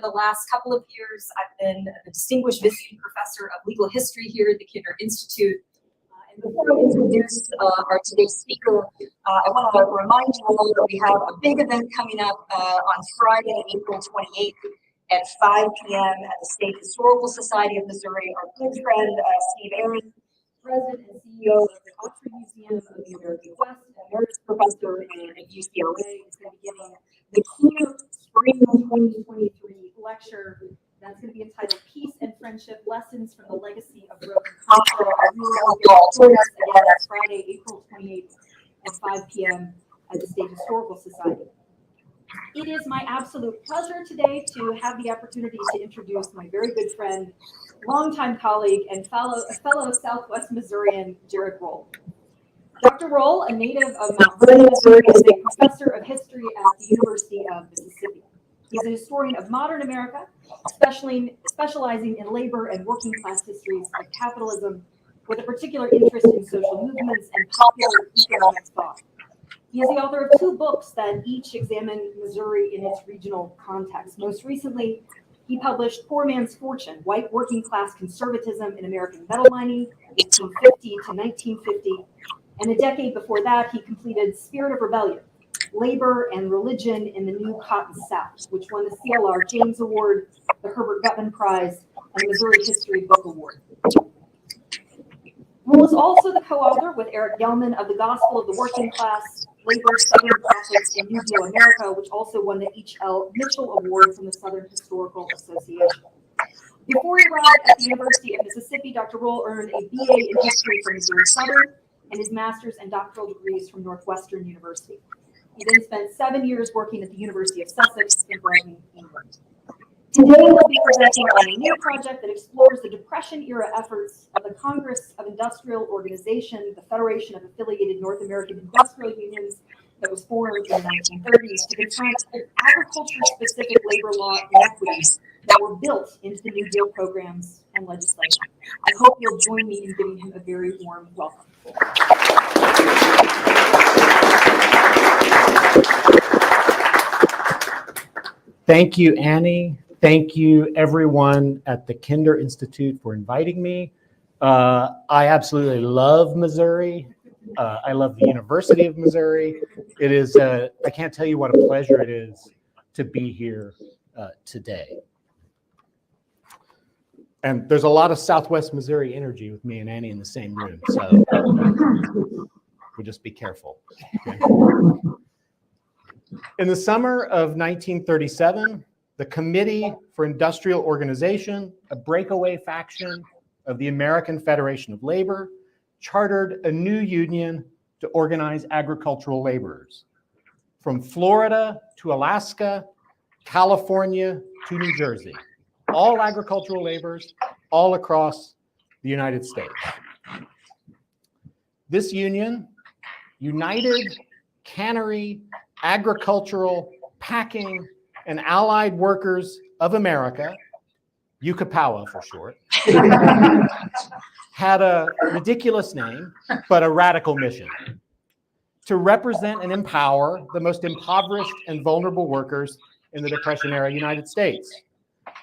for the last couple of years, I've been a distinguished visiting professor of legal history here at the Kinder Institute. And before I introduce our today's speaker, I want to remind you all that we have a big event coming up on Friday, April 28th at 5 p.m. at the State Historical Society of Missouri. Our good friend, Steve Aaron, President and CEO of the Oxford Museum of the American West, emeritus professor at UCLA, is going to be giving the keynote Spring 2023 lecture. That's going to be entitled Peace and Friendship, Lessons from the Legacy of Broken Culture. I really hope you all join us again on Friday, April 28th at 5 p.m. at the State Historical Society. It is my absolute pleasure today to have the opportunity to introduce my very good friend, longtime colleague, and fellow Southwest Missourian, Jarod Roll. Dr. Roll, a native of Mount Vernon, Missouri, is a professor of history at the University of Mississippi. He's a historian of modern America, specializing in labor and working class histories of capitalism, with a particular interest in social movements and popular economic thought. He is the author of 2 books that each examine Missouri in its regional context. Most recently, he published Poor Man's Fortune, White Working Class Conservatism in American Metal Mining, 1850 to 1950. And a decade before that, he completed Spirit of Rebellion, Labor and Religion in the New Cotton South, which won the CLR James Award, the Herbert Gutman Prize, and the Missouri History Book Award. Roll is also the co-author with Eric Gelman of The Gospel of the Working Class, Labor, Southern Prophets in New Deal America, which also won the H.L. Mitchell Award from the Southern Historical Association. Before he arrived at the University of Mississippi, Dr. Roll earned a BA in history from Missouri Southern and his master's and doctoral degrees from Northwestern University. He then spent 7 years working at the University of Sussex in Brighton, England. Today, we'll be presenting on a new project that explores the Depression-era efforts of the Congress of Industrial Organization, the Federation of Affiliated North American Industrial Unions, that was formed in the 1930s to confront agriculture-specific labor law inequities that were built into the New Deal programs and legislation. I hope you'll join me in giving him a very warm welcome. Thank you, Annie. Thank you, everyone at the Kinder Institute, for inviting me. I absolutely love Missouri. I love the University of Missouri. It is, I can't tell you what a pleasure it is to be here today. And there's a lot of Southwest Missouri energy with me and Annie in the same room, so we'll just be careful. Okay. In the summer of 1937, the Committee for Industrial Organization, a breakaway faction of the American Federation of Labor, chartered a new union to organize agricultural laborers. From Florida to Alaska, California to New Jersey, all agricultural laborers all across the United States. This union, United Cannery, Agricultural, Packing, and Allied Workers of America, UCAPAWA for short, had a ridiculous name, but a radical mission: to represent and empower the most impoverished and vulnerable workers in the Depression-era United States.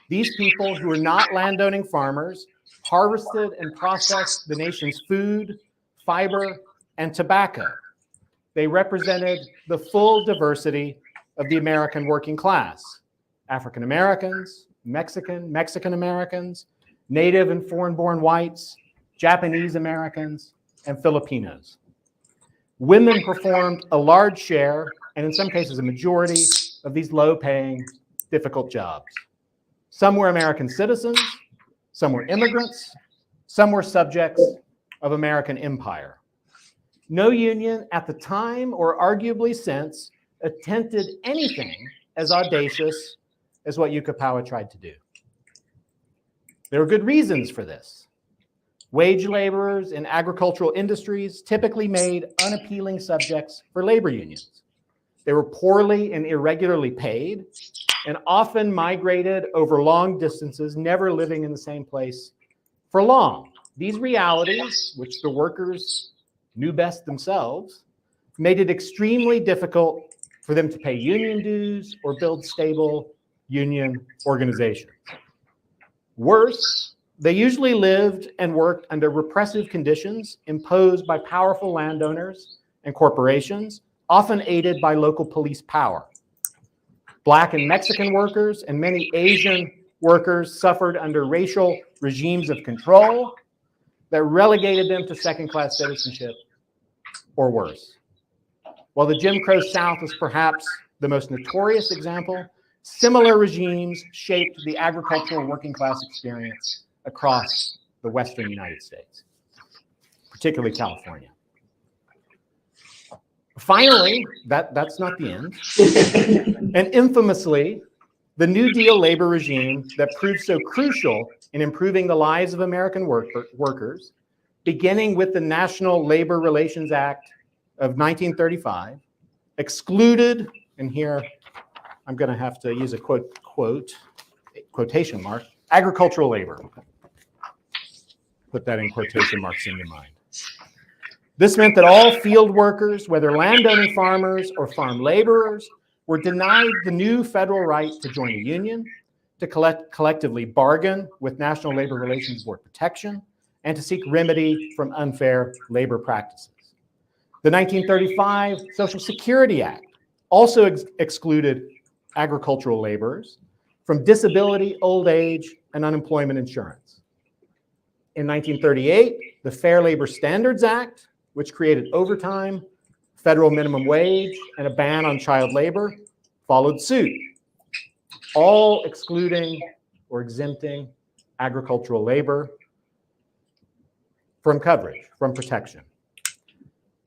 These people, who were not landowning farmers, harvested and processed the nation's food, fiber, and tobacco. They represented the full diversity of the American working class: African Americans, Mexican Americans, Native and foreign-born whites, Japanese Americans, and Filipinos. Women performed a large share, and in some cases a majority, of these low-paying, difficult jobs. Some were American citizens, some were immigrants, some were subjects of American empire. No union at the time, or arguably since, attempted anything as audacious as what UCAPAWA tried to do. There were good reasons for this. Wage laborers in agricultural industries typically made unappealing subjects for labor unions. They were poorly and irregularly paid, and often migrated over long distances, never living in the same place for long. These realities, which the workers knew best themselves, made it extremely difficult for them to pay union dues or build stable union organizations. Worse, they usually lived and worked under repressive conditions imposed by powerful landowners and corporations, often aided by local police power. Black and Mexican workers and many Asian workers suffered under racial regimes of control that relegated them to second-class citizenship or worse. While the Jim Crow South was perhaps the most notorious example, similar regimes shaped the agricultural working class experience across the Western United States, particularly California. Finally, that's not the end. And infamously, the New Deal labor regime that proved so crucial in improving the lives of American workers, beginning with the National Labor Relations Act of 1935, excluded, and here I'm going to have to use a quotation mark, agricultural labor. Put that in quotation marks in your mind. This meant that all field workers, whether landowning farmers or farm laborers, were denied the new federal right to join a union, to collectively bargain with National Labor Relations Board protection, and to seek remedy from unfair labor practices. The 1935 Social Security Act also excluded agricultural laborers from disability, old age, and unemployment insurance. In 1938, the Fair Labor Standards Act, which created overtime, federal minimum wage, and a ban on child labor, followed suit, all excluding or exempting agricultural labor from coverage, from protection.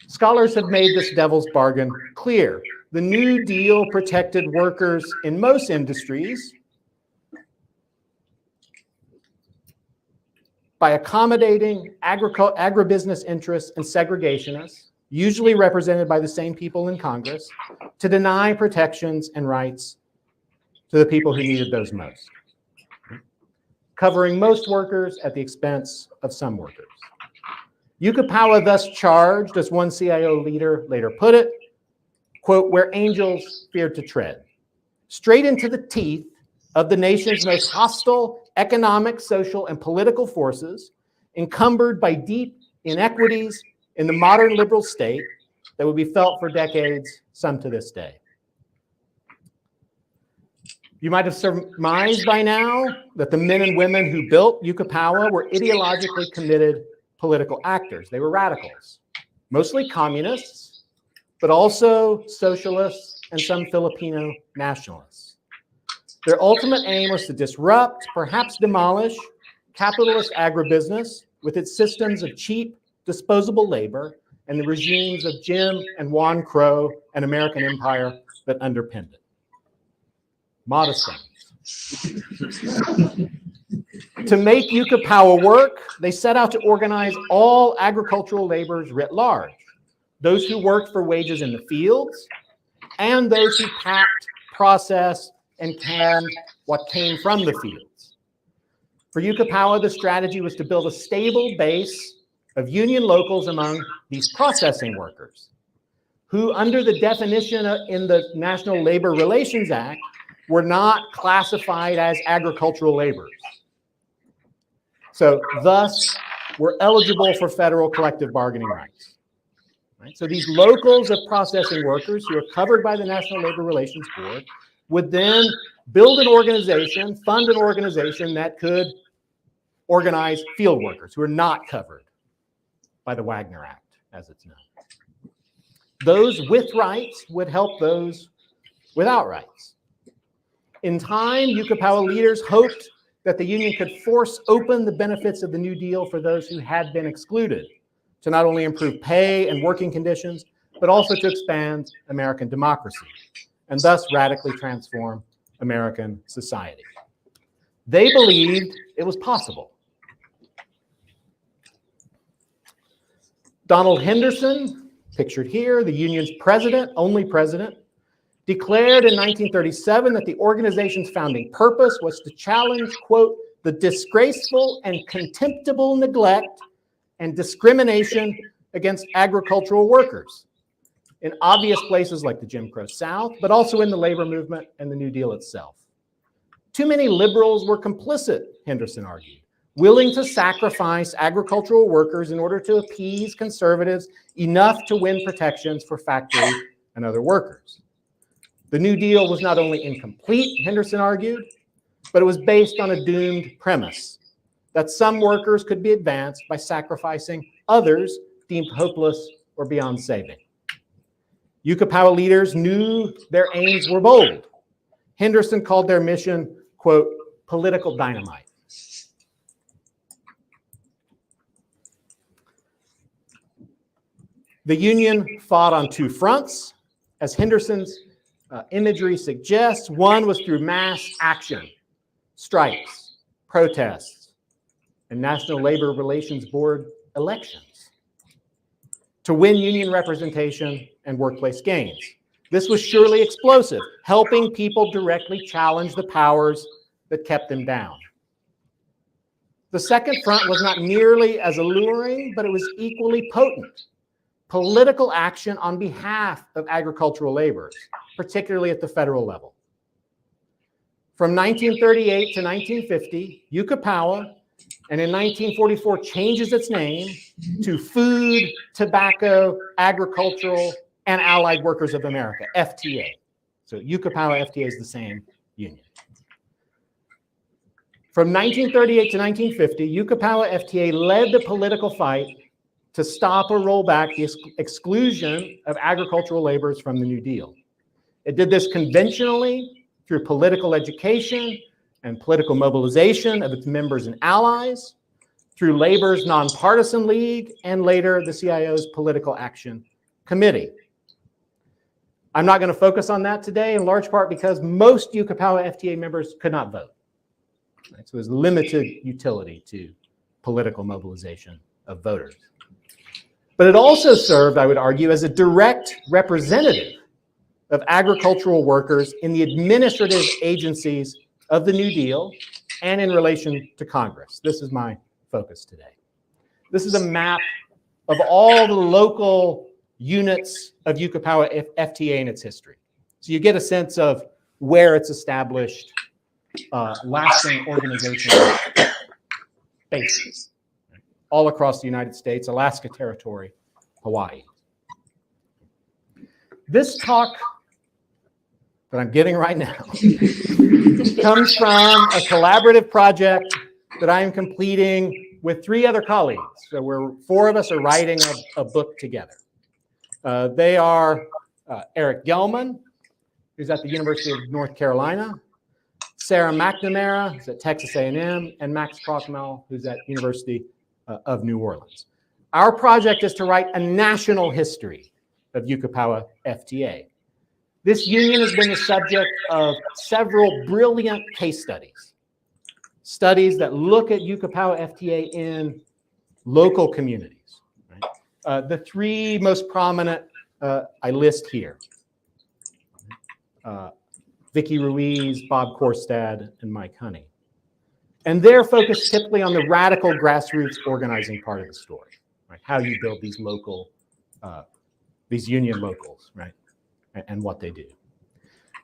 Scholars have made this devil's bargain clear. The New Deal protected workers in most industries by accommodating agribusiness interests and segregationists, usually represented by the same people in Congress, to deny protections and rights to the people who needed those most, covering most workers at the expense of some workers. Yucca thus charged, as one CIO leader later put it, quote, where angels feared to tread, straight into the teeth of the nation's most hostile economic, social, and political forces, encumbered by deep inequities in the modern liberal state that would be felt for decades, some to this day. You might have surmised by now that the men and women who built Yucca were ideologically committed political actors. They were radicals, mostly communists, but also socialists and some Filipino nationalists. Their ultimate aim was to disrupt, perhaps demolish, capitalist agribusiness with its systems of cheap, disposable labor and the regimes of Jim and Juan Crow and American empire that underpinned it. Modest things. To make Yucca work, they set out to organize all agricultural laborers writ large, those who worked for wages in the fields and those who packed, processed, and canned what came from the fields. For Yucca the strategy was to build a stable base of union locals among these processing workers, who under the definition in the National Labor Relations Act were not classified as agricultural laborers. So thus, were eligible for federal collective bargaining rights. Right? So these locals of processing workers who are covered by the National Labor Relations Board would then build an organization, fund an organization that could organize field workers who are not covered by the Wagner Act, as it's known. Those with rights would help those without rights. In time, Yucca leaders hoped that the union could force open the benefits of the New Deal for those who had been excluded, to not only improve pay and working conditions, but also to expand American democracy, and thus radically transform American society. They believed it was possible. Donald Henderson, pictured here, the union's president, only president, declared in 1937 that the organization's founding purpose was to challenge, quote, the disgraceful and contemptible neglect and discrimination against agricultural workers in obvious places like the Jim Crow South, but also in the labor movement and the New Deal itself. Too many liberals were complicit, Henderson argued, willing to sacrifice agricultural workers in order to appease conservatives enough to win protections for factory and other workers. The New Deal was not only incomplete, Henderson argued, but it was based on a doomed premise that some workers could be advanced by sacrificing others deemed hopeless or beyond saving. Yucca leaders knew their aims were bold. Henderson called their mission, quote, political dynamite. The Union fought on two fronts. As Henderson's imagery suggests, one was through mass action, strikes, protests, and National Labor Relations Board elections to win union representation and workplace gains. This was surely explosive, helping people directly challenge the powers that kept them down. The second front was not nearly as alluring, but it was equally potent. Political action on behalf of agricultural laborers, particularly at the federal level. From 1938 to 1950, Yucca, and in 1944 changes its name to Food, Tobacco, Agricultural, and Allied Workers of America, FTA. So Yucca FTA is the same union. From 1938 to 1950, Yucca FTA led the political fight to stop or roll back the exclusion of agricultural laborers from the New Deal. It did this conventionally through political education and political mobilization of its members and allies, through labor's nonpartisan league, and later the CIO's Political Action Committee. I'm not going to focus on that today, in large part because most Yucca FTA members could not vote. Right? So there's limited utility to political mobilization of voters. But it also served, I would argue, as a direct representative of agricultural workers in the administrative agencies of the New Deal and in relation to Congress. This is my focus today. This is a map of all the local units of Yucca FTA in its history. So you get a sense of where it's established lasting organizational bases. All across the United States, Alaska Territory, Hawaii. This talk that I'm giving right now comes from a collaborative project that I am completing with 3 other colleagues. So 4 of us are writing a book together. They are Eric Gelman, who's at the University of North Carolina, Sarah McNamara, who's at Texas A&M, and Max Krochmal, who's at University of New Orleans. Our project is to write a national history of Yucca FTA. This union has been the subject of several brilliant case studies, studies that look at Yucca FTA in local communities. Right? The 3 most prominent I list here. Vicki Ruiz, Bob Korstad, and Mike Honey. And they're focused typically on the radical grassroots organizing part of the story, right? How you build these local, these union locals, right? And what they do.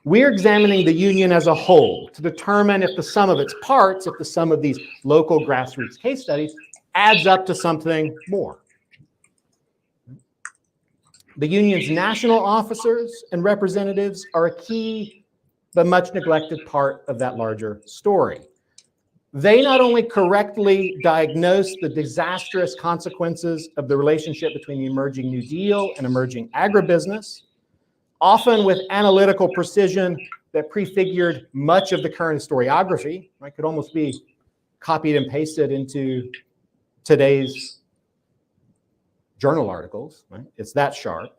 We're examining the union as a whole to determine if the sum of its parts, if the sum of these local grassroots case studies adds up to something more. The union's national officers and representatives are a key but much neglected part of that larger story. They not only correctly diagnose the disastrous consequences of the relationship between the emerging New Deal and emerging agribusiness, often with analytical precision that prefigured much of the current historiography, right? Could almost be copied and pasted into today's journal articles, right? It's that sharp.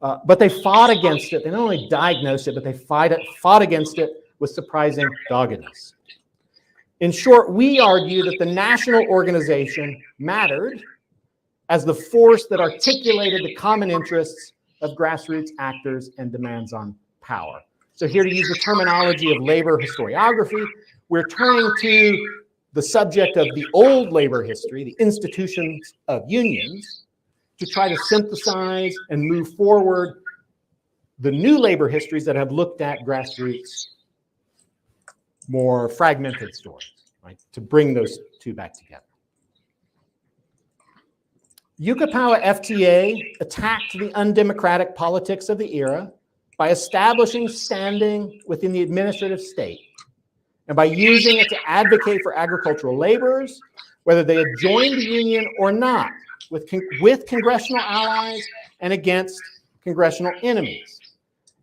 But they fought against it. They not only diagnosed it, but they fought against it with surprising doggedness. In short, we argue that the national organization mattered as the force that articulated the common interests of grassroots actors and demands on power. So here, to use the terminology of labor historiography, we're turning to the subject of the old labor history, the institutions of unions, to try to synthesize and move forward the new labor histories that have looked at grassroots more fragmented stories, right? To bring those two back together. Yucca FTA attacked the undemocratic politics of the era by establishing standing within the administrative state and by using it to advocate for agricultural laborers, whether they had joined the union or not, with congressional allies and against congressional enemies.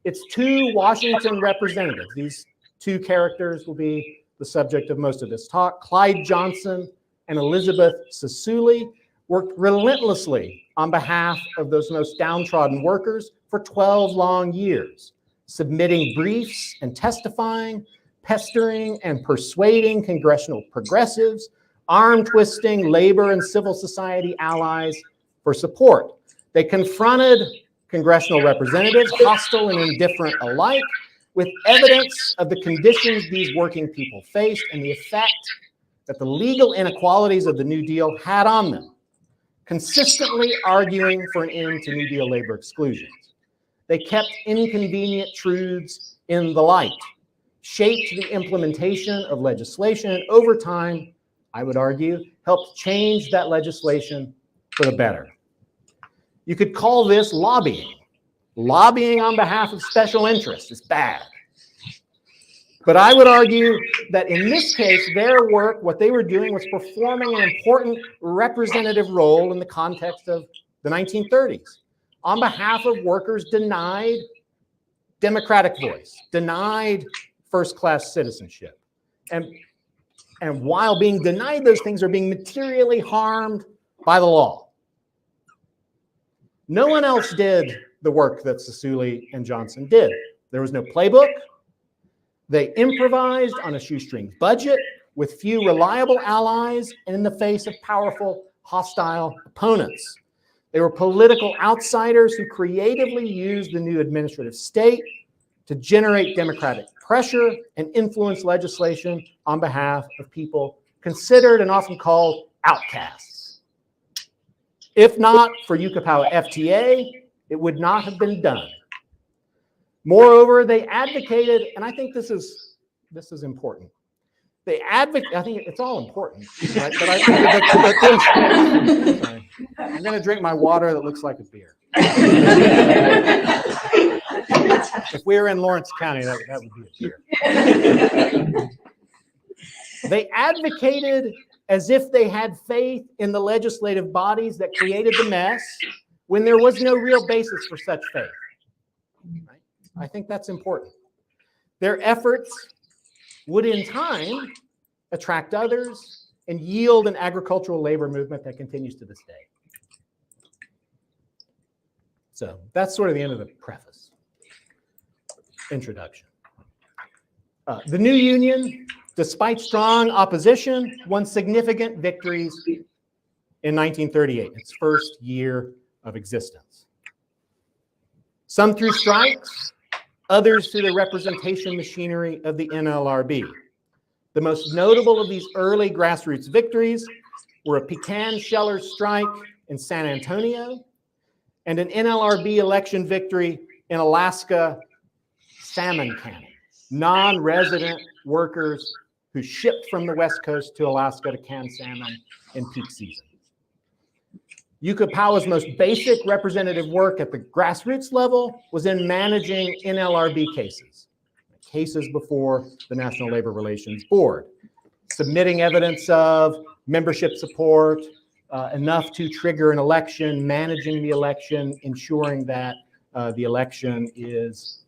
Its two Washington representatives, these two characters will be the subject of most of this talk, Clyde Johnson and Elizabeth Sassouli, worked relentlessly on behalf of those most downtrodden workers for 12 long years, submitting briefs and testifying, pestering and persuading congressional progressives, arm-twisting labor and civil society allies for support. They confronted congressional representatives, hostile and indifferent alike, with evidence of the conditions these working people faced and the effect that the legal inequalities of the New Deal had on them, consistently arguing for an end to New Deal labor exclusions. They kept inconvenient truths in the light, shaped the implementation of legislation, and over time, I would argue, helped change that legislation for the better. You could call this lobbying. Lobbying on behalf of special interests is bad. But I would argue that in this case, their work, what they were doing was performing an important representative role in the context of the 1930s on behalf of workers denied democratic voice, denied first-class citizenship. And while being denied those things, are being materially harmed by the law. No one else did the work that Sassouli and Johnson did. There was no playbook. They improvised on a shoestring budget with few reliable allies and in the face of powerful, hostile opponents. They were political outsiders who creatively used the new administrative state to generate democratic pressure and influence legislation on behalf of people considered and often called outcasts. If not for Yucca FTA, it would not have been done. Moreover, they advocated, and I think this is important. They advocate. I think it's all important, right? But I think sorry. I'm going to drink my water that looks like a beer. If we were in Lawrence County, that would be a beer. They advocated as if they had faith in the legislative bodies that created the mess when there was no real basis for such faith. Right? I think that's important. Their efforts would in time attract others and yield an agricultural labor movement that continues to this day. So that's sort of the end of the preface. Introduction. The new union, despite strong opposition, won significant victories in 1938, its first year of existence. Some through strikes, others through the representation machinery of the NLRB. The most notable of these early grassroots victories were a pecan sheller strike in San Antonio and an NLRB election victory in Alaska salmon canning, non-resident workers who shipped from the West Coast to Alaska to can salmon in peak season. Yucca Powa's most basic representative work at the grassroots level was in managing NLRB cases before the National Labor Relations Board, submitting evidence of membership support, enough to trigger an election, managing the election, ensuring that the election is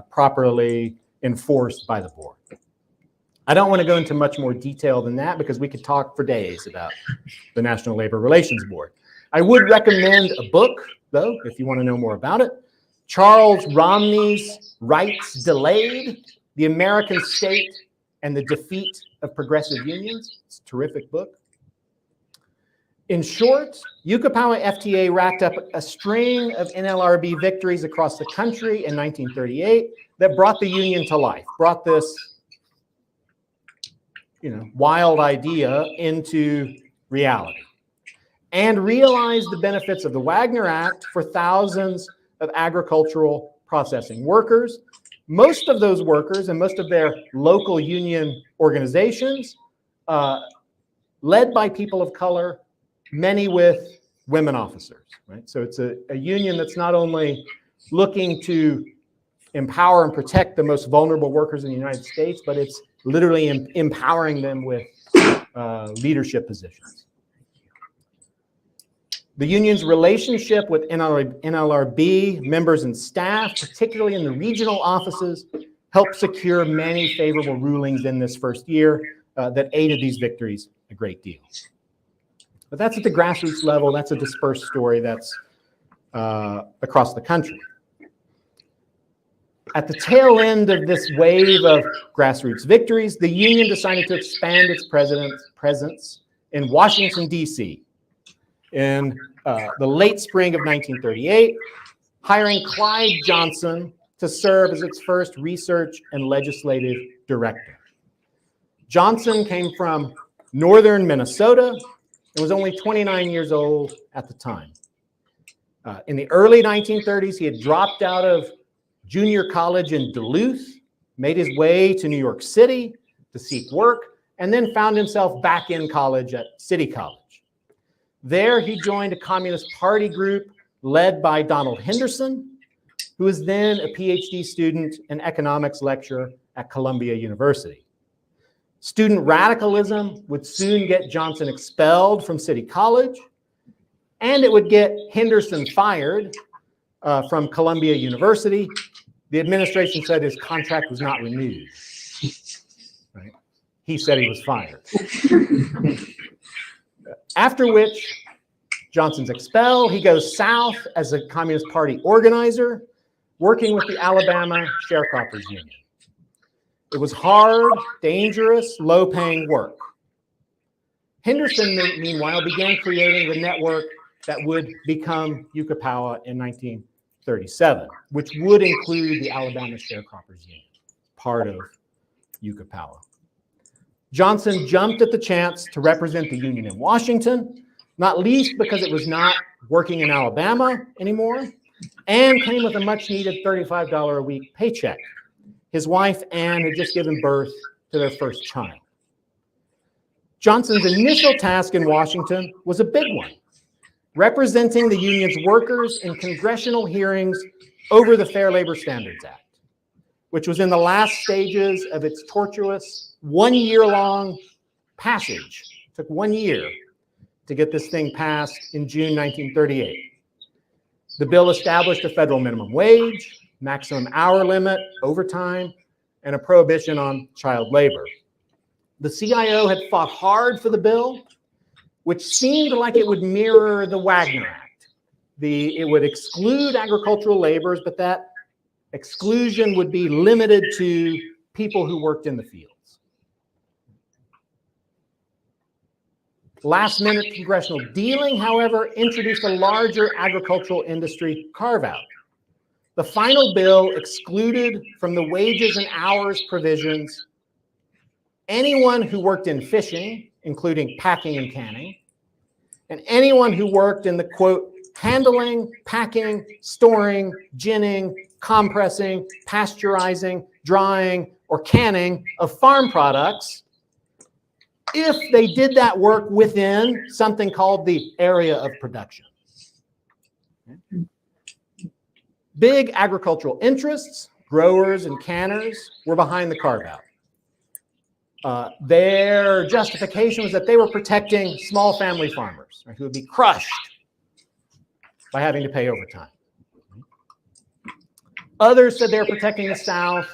properly enforced by the board. I don't want to go into much more detail than that because we could talk for days about the National Labor Relations Board. I would recommend a book, though, if you want to know more about it. Charles Romney's Rights Delayed, The American State and the Defeat of Progressive Unions. It's a terrific book. In short, Yucca FTA racked up a string of NLRB victories across the country in 1938 that brought the union to life, brought this wild idea into reality, and realized the benefits of the Wagner Act for thousands of agricultural processing workers, Most of those workers and most of their local union organizations, led by people of color, many with women officers, right? So it's a union that's not only looking to empower and protect the most vulnerable workers in the United States, but it's literally empowering them with leadership positions. The union's relationship with NLRB members and staff, particularly in the regional offices, helped secure many favorable rulings in this first year that aided these victories a great deal. But that's at the grassroots level. That's a dispersed story that's across the country. At the tail end of this wave of grassroots victories, the union decided to expand its presence in Washington, D.C. in the late spring of 1938, hiring Clyde Johnson to serve as its first research and legislative director. Johnson came from northern Minnesota and was only 29 years old at the time. In the early 1930s, he had dropped out of junior college in Duluth, made his way to New York City to seek work, and then found himself back in college at City College. There, he joined a Communist Party group led by Donald Henderson, who was then a PhD student and economics lecturer at Columbia University. Student radicalism would soon get Johnson expelled from City College, and it would get Henderson fired from Columbia University. The administration said his contract was not renewed. Right? He said he was fired. After which, Johnson's expelled. He goes south as a Communist Party organizer, working with the Alabama Sharecroppers Union. It was hard, dangerous, low-paying work. Henderson, meanwhile, began creating the network that would become Yucca in 1937, which would include the Alabama Sharecroppers Union, part of Yucca. Johnson jumped at the chance to represent the union in Washington, not least because it was not working in Alabama anymore, and came with a much-needed $35 a week paycheck. His wife, Anne, had just given birth to their first child. Johnson's initial task in Washington was a big one, representing the union's workers in congressional hearings over the Fair Labor Standards Act, which was in the last stages of its tortuous one-year-long passage. It took 1 year to get this thing passed in June 1938. The bill established a federal minimum wage, maximum hour limit, overtime, and a prohibition on child labor. The CIO had fought hard for the bill, which seemed like it would mirror the Wagner Act. It would exclude agricultural laborers, but that exclusion would be limited to people who worked in the fields. Last-minute congressional dealing, however, introduced a larger agricultural industry carve-out. The final bill excluded from the wages and hours provisions anyone who worked in fishing, including packing and canning, and anyone who worked in the, quote, handling, packing, storing, ginning, compressing, pasteurizing, drying, or canning of farm products, if they did that work within something called the area of production. Big agricultural interests, growers and canners, were behind the carve-out. Their justification was that they were protecting small family farmers, right, who would be crushed by having to pay overtime. Others said they were protecting the South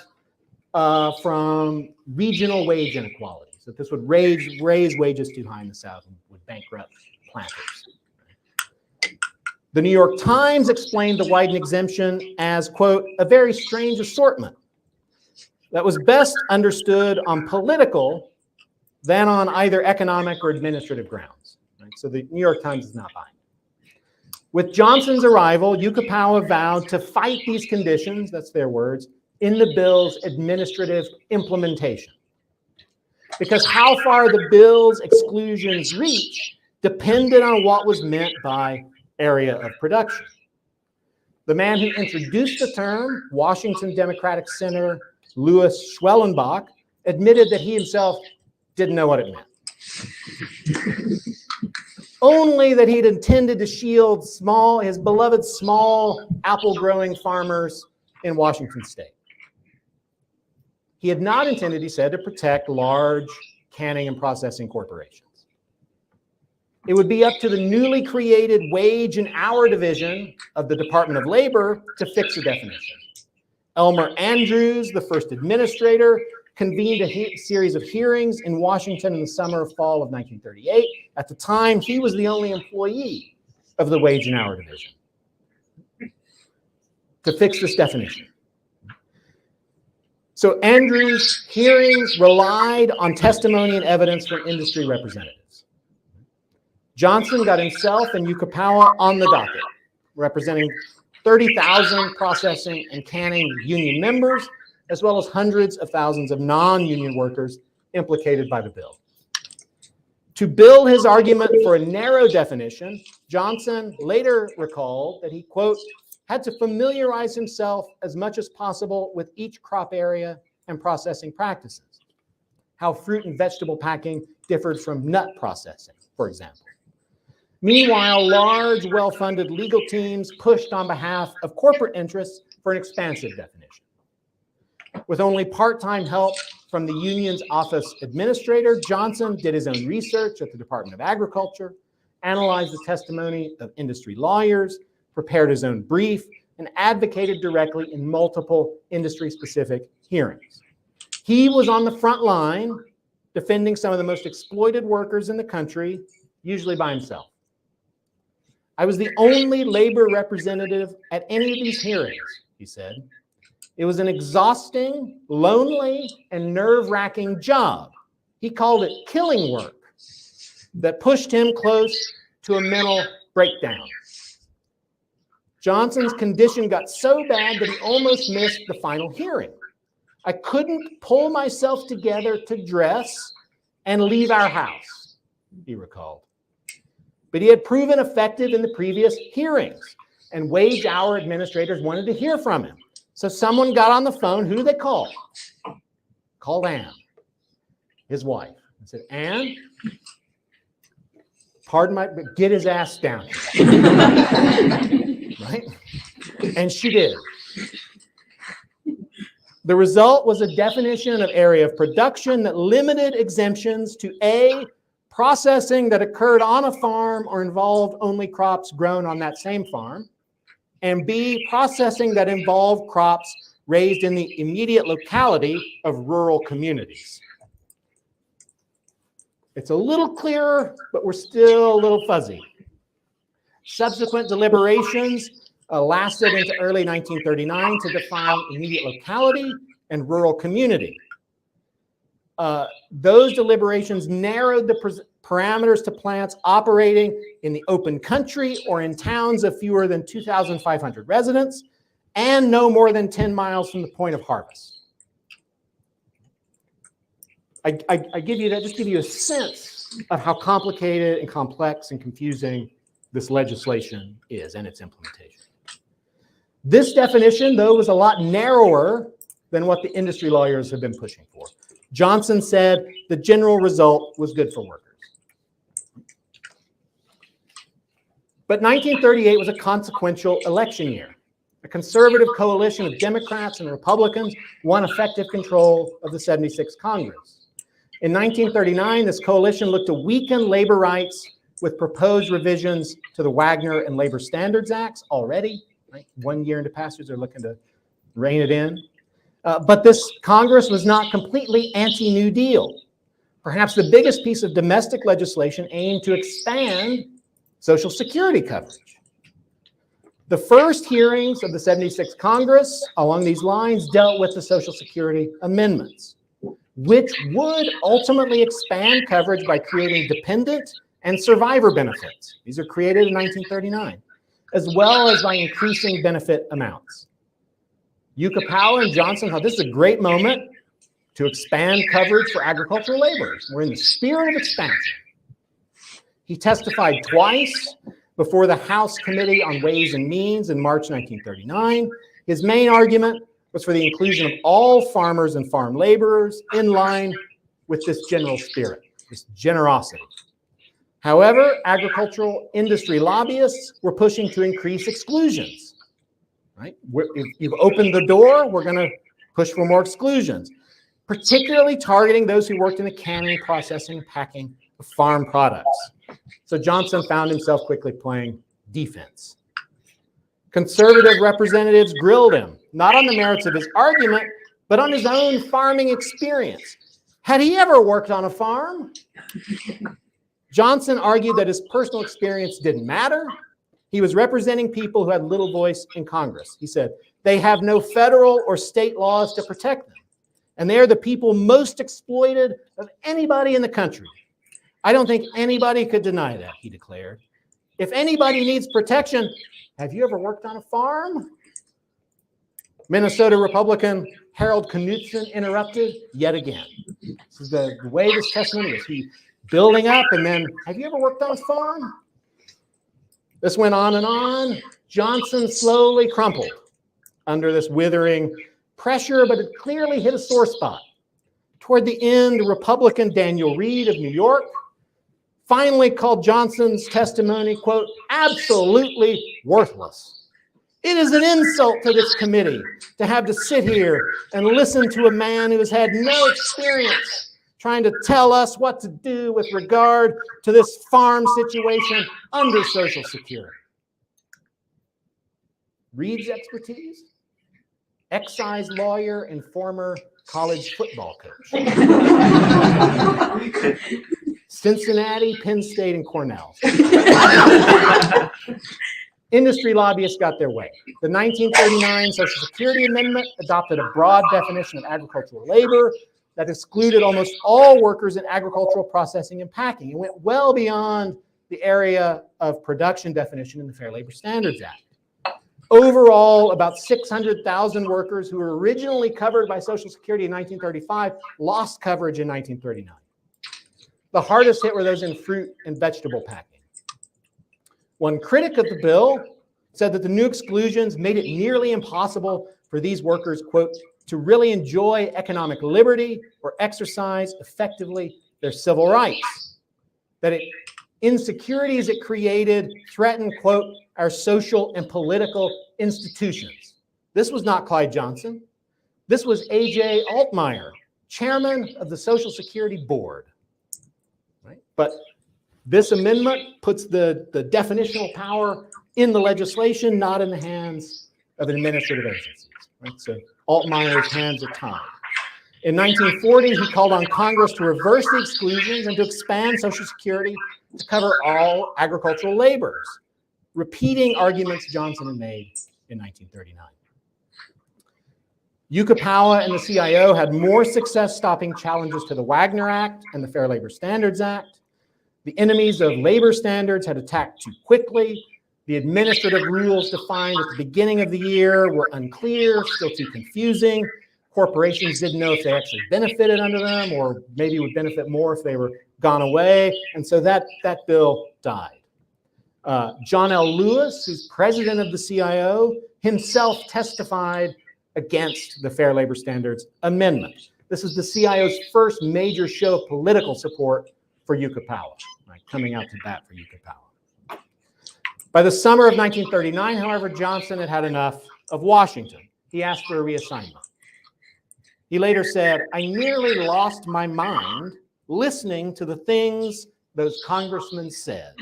from regional wage inequalities, that this would raise wages too high in the South and would bankrupt planters. The New York Times explained the Wyden exemption as, quote, a very strange assortment that was best understood on political than on either economic or administrative grounds. Right? So the New York Times is not buying it. With Johnson's arrival, Yucca vowed to fight these conditions, that's their words, in the bill's administrative implementation. Because how far the bill's exclusions reach depended on what was meant by area of production. The man who introduced the term, Washington Democratic Senator Louis Schwellenbach, admitted that he himself didn't know what it meant. Only that he'd intended to shield his beloved small apple-growing farmers in Washington state. He had not intended, he said, to protect large canning and processing corporations. It would be up to the newly created Wage and Hour Division of the Department of Labor to fix the definition. Elmer Andrews, the first administrator, convened a series of hearings in Washington in the summer or fall of 1938. At the time, he was the only employee of the Wage and Hour Division to fix this definition. So Andrews' hearings relied on testimony and evidence from industry representatives. Johnson got himself and Yucca on the docket, representing 30,000 processing and canning union members, as well as hundreds of thousands of non-union workers implicated by the bill. To build his argument for a narrow definition, Johnson later recalled that he, quote, had to familiarize himself as much as possible with each crop area and processing practices, how fruit and vegetable packing differed from nut processing, for example. Meanwhile, large, well-funded legal teams pushed on behalf of corporate interests for an expansive definition. With only part-time help from the union's office administrator, Johnson did his own research at the Department of Agriculture, analyzed the testimony of industry lawyers, prepared his own brief, and advocated directly in multiple industry-specific hearings. He was on the front line defending some of the most exploited workers in the country, usually by himself. I was the only labor representative at any of these hearings, he said. It was an exhausting, lonely, and nerve-wracking job. He called it killing work that pushed him close to a mental breakdown. Johnson's condition got so bad that he almost missed the final hearing. I couldn't pull myself together to dress and leave our house, he recalled. But he had proven effective in the previous hearings, and wage hour administrators wanted to hear from him. So someone got on the phone. Who did they call? Called Ann, his wife, and said, Ann, pardon my, but get his ass down here. Right? And she did. The result was a definition of area of production that limited exemptions to A, processing that occurred on a farm or involved only crops grown on that same farm, and B, processing that involved crops raised in the immediate locality of rural communities. It's a little clearer, but we're still a little fuzzy. Subsequent deliberations lasted into early 1939 to define immediate locality and rural community. Those deliberations narrowed the parameters to plants operating in the open country or in towns of fewer than 2,500 residents and no more than 10 miles from the point of harvest. I give you that, just give you a sense of how complicated and complex and confusing this legislation is and its implementation. This definition, though, was a lot narrower than what the industry lawyers have been pushing for. Johnson said the general result was good for workers. But 1938 was a consequential election year. A conservative coalition of Democrats and Republicans won effective control of the 76th Congress. In 1939, this coalition looked to weaken labor rights with proposed revisions to the Wagner and Labor Standards Acts already. Right? 1 year into passage, they're looking to rein it in. But this Congress was not completely anti-New Deal. Perhaps the biggest piece of domestic legislation aimed to expand Social Security coverage. The first hearings of the 76th Congress along these lines dealt with the Social Security amendments, which would ultimately expand coverage by creating dependent and survivor benefits. These are created in 1939, as well as by increasing benefit amounts. Yucca and Johnson thought this is a great moment to expand coverage for agricultural laborers. We're in the spirit of expansion. He testified twice before the House Committee on Ways and Means in March 1939. His main argument was for the inclusion of all farmers and farm laborers in line with this general spirit, this generosity. However, agricultural industry lobbyists were pushing to increase exclusions. Right? If you've opened the door, we're going to push for more exclusions, particularly targeting those who worked in the canning, processing, and packing of farm products. So Johnson found himself quickly playing defense. Conservative representatives grilled him, not on the merits of his argument, but on his own farming experience. Had he ever worked on a farm? Johnson argued that his personal experience didn't matter. He was representing people who had little voice in Congress. He said, they have no federal or state laws to protect them, and they are the people most exploited of anybody in the country. I don't think anybody could deny that, he declared. If anybody needs protection, have you ever worked on a farm? Minnesota Republican Harold Knudsen interrupted yet again. This is the way this testimony is. He building up and then, have you ever worked on a farm? This went on and on. Johnson slowly crumpled under this withering pressure, but it clearly hit a sore spot. Toward the end, Republican Daniel Reed of New York finally called Johnson's testimony, quote, absolutely worthless. It is an insult to this committee to have to sit here and listen to a man who has had no experience trying to tell us what to do with regard to this farm situation under Social Security. Reed's expertise? Excise lawyer and former college football coach. Cincinnati, Penn State, and Cornell. Industry lobbyists got their way. The 1939 Social Security Amendment adopted a broad definition of agricultural labor that excluded almost all workers in agricultural processing and packing. It went well beyond the area of production definition in the Fair Labor Standards Act. Overall, about 600,000 workers who were originally covered by Social Security in 1935 lost coverage in 1939. The hardest hit were those in fruit and vegetable packing. One critic of the bill said that the new exclusions made it nearly impossible for these workers, quote, to really enjoy economic liberty or exercise effectively their civil rights. That insecurities it created threatened, quote, our social and political institutions. This was not Clyde Johnson. This was A.J. Altmeyer, chairman of the Social Security Board. Right? But this amendment puts the definitional power in the legislation, not in the hands of administrative agencies. Right? So Altmeyer's hands are tied. In 1940, he called on Congress to reverse the exclusions and to expand Social Security to cover all agricultural laborers, repeating arguments Johnson had made in 1939. Yucca and the CIO had more success stopping challenges to the Wagner Act and the Fair Labor Standards Act. The enemies of labor standards had attacked too quickly. The administrative rules defined at the beginning of the year were unclear, still too confusing. Corporations didn't know if they actually benefited under them or maybe would benefit more if they were gone away. And so that bill died. John L. Lewis, who's president of the CIO, himself testified against the Fair Labor Standards Amendment. This is the CIO's first major show of political support for Yucca, right, coming out to bat for Yucca. By the summer of 1939, however, Johnson had had enough of Washington. He asked for a reassignment. He later said, I nearly lost my mind listening to the things those congressmen said.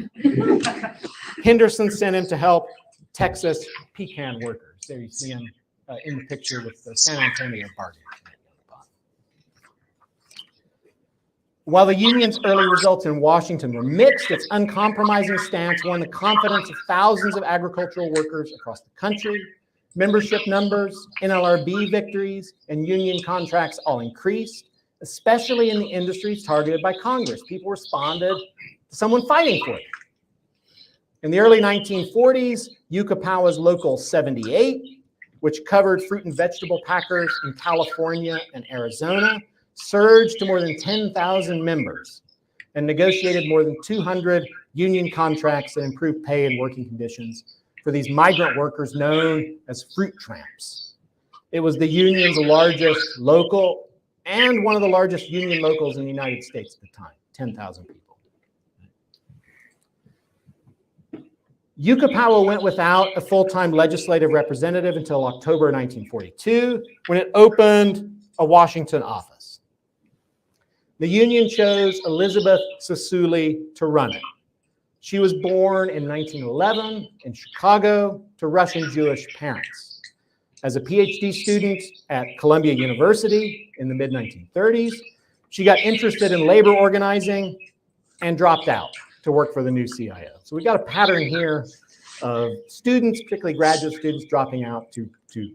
Henderson sent him to help Texas pecan workers. There you see him in the picture with the San Antonio bargain. While the union's early results in Washington were mixed, its uncompromising stance won the confidence of thousands of agricultural workers across the country. Membership numbers, NLRB victories, and union contracts all increased, especially in the industries targeted by Congress. People responded to someone fighting for it. In the early 1940s, Yucca Local 78, which covered fruit and vegetable packers in California and Arizona, surged to more than 10,000 members. and negotiated more than 200 union contracts that improved pay and working conditions for these migrant workers known as fruit tramps. It was the union's largest local and one of the largest union locals in the United States at the time, 10,000 people. Yucapao went without a full-time legislative representative until October 1942, when it opened a Washington office. The union chose Elizabeth Sisuli to run it. She was born in 1911 in Chicago to Russian Jewish parents. As a PhD student at Columbia University in the mid-1930s, she got interested in labor organizing and dropped out to work for the new CIO. So we got a pattern here of students, particularly graduate students, dropping out to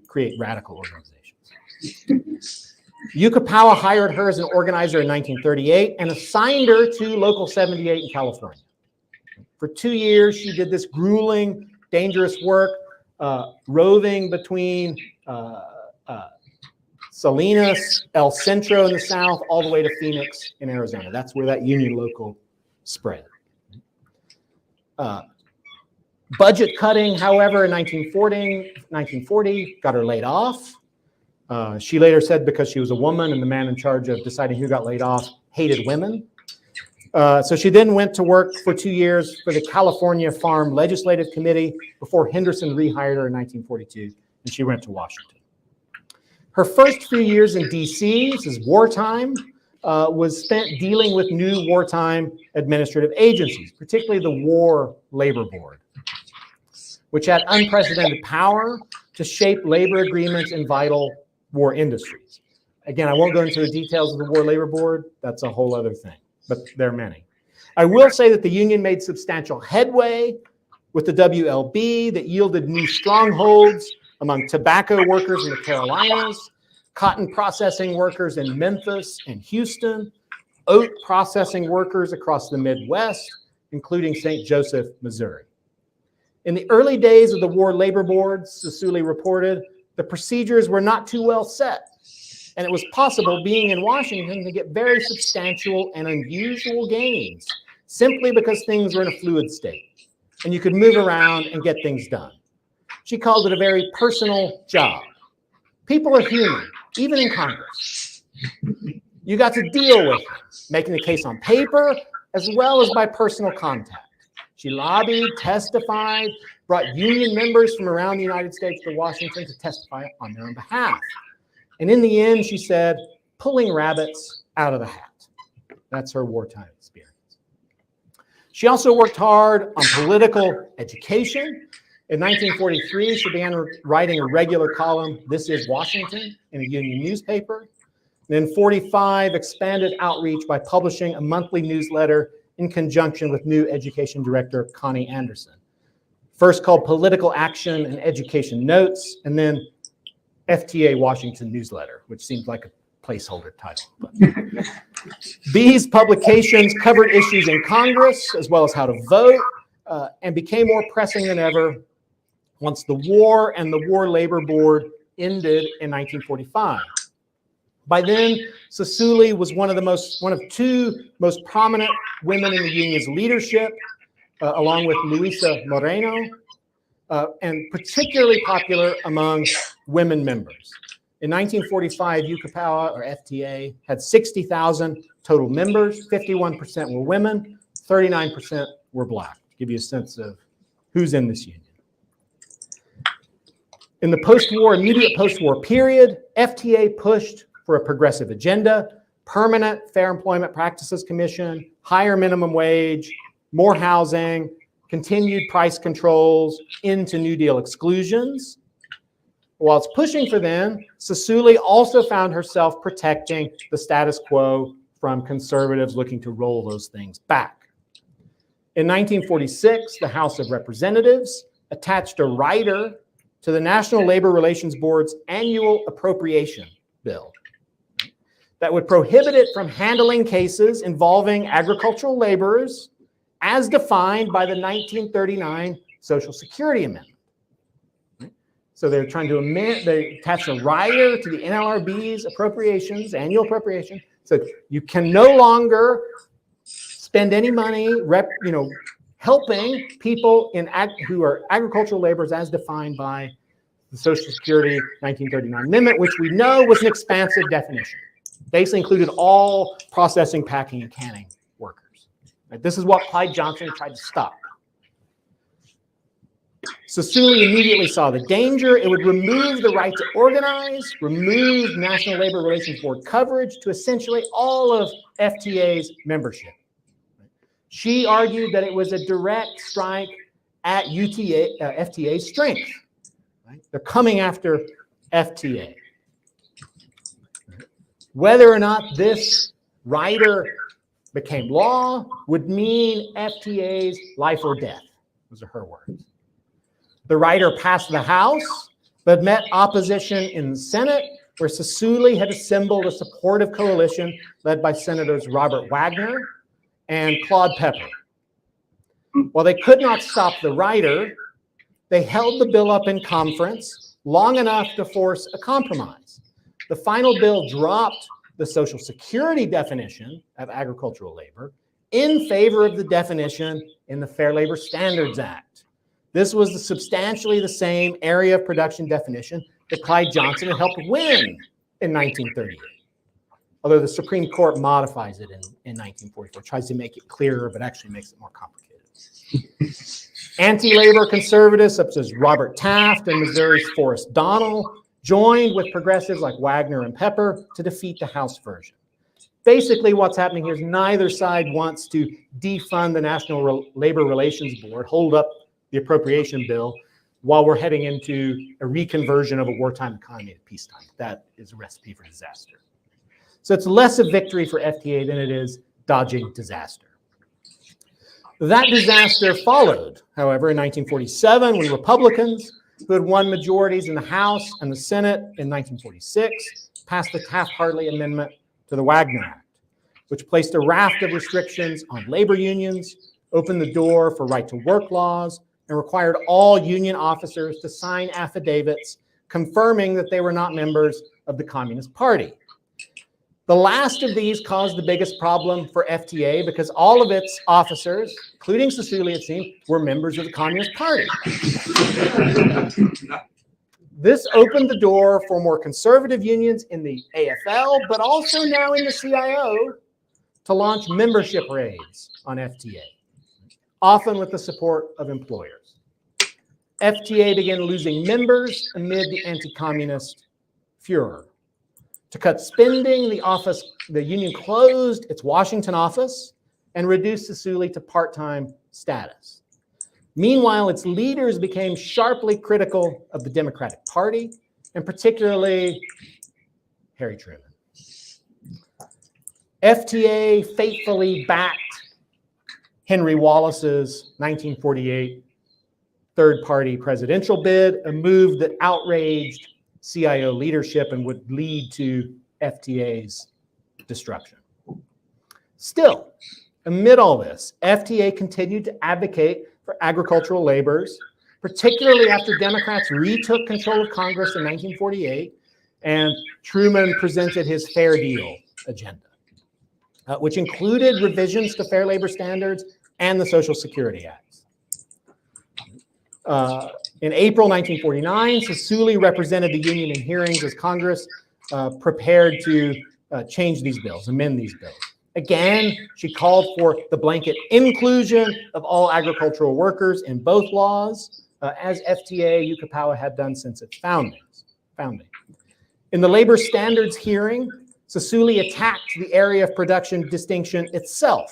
create radical organizations. Yucapao hired her as an organizer in 1938 and assigned her to Local 78 in California. For 2 years, she did this grueling, dangerous work, roving between Salinas, El Centro in the south, all the way to Phoenix in Arizona. That's where that union local spread. Budget cutting, however, in 1940 got her laid off. She later said because she was a woman and the man in charge of deciding who got laid off hated women. So she then went to work for 2 years for the California Farm Legislative Committee before Henderson rehired her in 1942, and she went to Washington. Her first few years in DC, this is wartime, was spent dealing with new wartime administrative agencies, particularly the War Labor Board, which had unprecedented power to shape labor agreements in vital war industries. Again, I won't go into the details of the War Labor Board. That's a whole other thing, but there are many. I will say that the union made substantial headway with the WLB that yielded new strongholds among tobacco workers in the Carolinas, cotton processing workers in Memphis and Houston, oat processing workers across the Midwest, including St. Joseph, Missouri. In the early days of the War Labor Board, Sisuli reported, the procedures were not too well set, and it was possible, being in Washington, to get very substantial and unusual gains simply because things were in a fluid state, and you could move around and get things done. She called it a very personal job. People are human, even in Congress. You got to deal with them, making the case on paper as well as by personal contact. She lobbied, testified, brought union members from around the United States to Washington to testify on their own behalf. And in the end, she said, pulling rabbits out of the hat. That's her wartime experience. She also worked hard on political education. In 1943, she began writing a regular column, This is Washington, in a union newspaper. And in 45, expanded outreach by publishing a monthly newsletter in conjunction with new education director Connie Anderson. First called Political Action and Education Notes, and then FTA Washington Newsletter, which seems like a placeholder title. These publications covered issues in Congress, as well as how to vote, and became more pressing than ever once the war and the War Labor Board ended in 1945. By then, Sisuli was one of two most prominent women in the union's leadership, along with Luisa Moreno, and particularly popular among women members. In 1945, Yucapao, or FTA, had 60,000 total members. 51% were women, 39% were Black, to give you a sense of who's in this union. In the post-war, immediate post-war period, FTA pushed for a progressive agenda, permanent Fair Employment Practices Commission, higher minimum wage, more housing, continued price controls, into New Deal exclusions. While it's pushing for them, Sisuli also found herself protecting the status quo from conservatives looking to roll those things back. In 1946, the House of Representatives attached a rider to the National Labor Relations Board's annual appropriation bill that would prohibit it from handling cases involving agricultural laborers as defined by the 1939 Social Security Amendment. So they're trying to amend, they attach a rider to the NLRB's appropriations, annual appropriation. So you can no longer spend any money, helping people who are agricultural laborers as defined by the Social Security 1939 Amendment, which we know was an expansive definition. Basically included all processing, packing, and canning workers. Right? This is what Clyde Johnson tried to stop. Sassuli immediately saw the danger. It would remove the right to organize, remove National Labor Relations Board coverage to essentially all of FTA's membership. She argued that it was a direct strike at FTA's strength. Right? They're coming after FTA. Whether or not this rider became law would mean FTA's life or death. Those are her words. The rider passed the House, but met opposition in the Senate, where Sassuli had assembled a supportive coalition led by Senators Robert Wagner and Claude Pepper. While they could not stop the rider, they held the bill up in conference long enough to force a compromise. The final bill dropped the Social Security definition of agricultural labor in favor of the definition in the Fair Labor Standards Act. This was substantially the same area of production definition that Clyde Johnson had helped win in 1938. Although the Supreme Court modifies it in 1944, tries to make it clearer, but actually makes it more complicated. Anti-labor conservatives such as Robert Taft and Missouri's Forrest Donnell joined with progressives like Wagner and Pepper to defeat the House version. Basically, what's happening here is neither side wants to defund the National Labor Relations Board, hold up the appropriation bill, while we're heading into a reconversion of a wartime economy to peacetime. That is a recipe for disaster. So it's less a victory for FTA than it is dodging disaster. That disaster followed, however, in 1947 when Republicans, who had won majorities in the House and the Senate in 1946, passed the Taft-Hartley Amendment to the Wagner Act, which placed a raft of restrictions on labor unions, opened the door for right-to-work laws, and required all union officers to sign affidavits confirming that they were not members of the Communist Party. The last of these caused the biggest problem for FTA because all of its officers, including Sassuli, it seemed, were members of the Communist Party. This opened the door for more conservative unions in the AFL, but also now in the CIO, to launch membership raids on FTA, often with the support of employers. FTA began losing members amid the anti-communist furor. To cut spending, the union closed its Washington office and reduced Sassuli to part-time status. Meanwhile, its leaders became sharply critical of the Democratic Party, and particularly Harry Truman. FTA faithfully backed Henry Wallace's 1948 third-party presidential bid, a move that outraged CIO leadership and would lead to FTA's destruction. Still, amid all this, FTA continued to advocate for agricultural laborers, particularly after Democrats retook control of Congress in 1948 and Truman presented his Fair Deal agenda, which included revisions to Fair Labor Standards and the Social Security Acts. In April 1949, Sassuli represented the union in hearings as Congress prepared to change these bills, amend these bills. Again, she called for the blanket inclusion of all agricultural workers in both laws, as FTA Yucaipoa had done since its founding. In the labor standards hearing, Sassuli attacked the area of production distinction itself,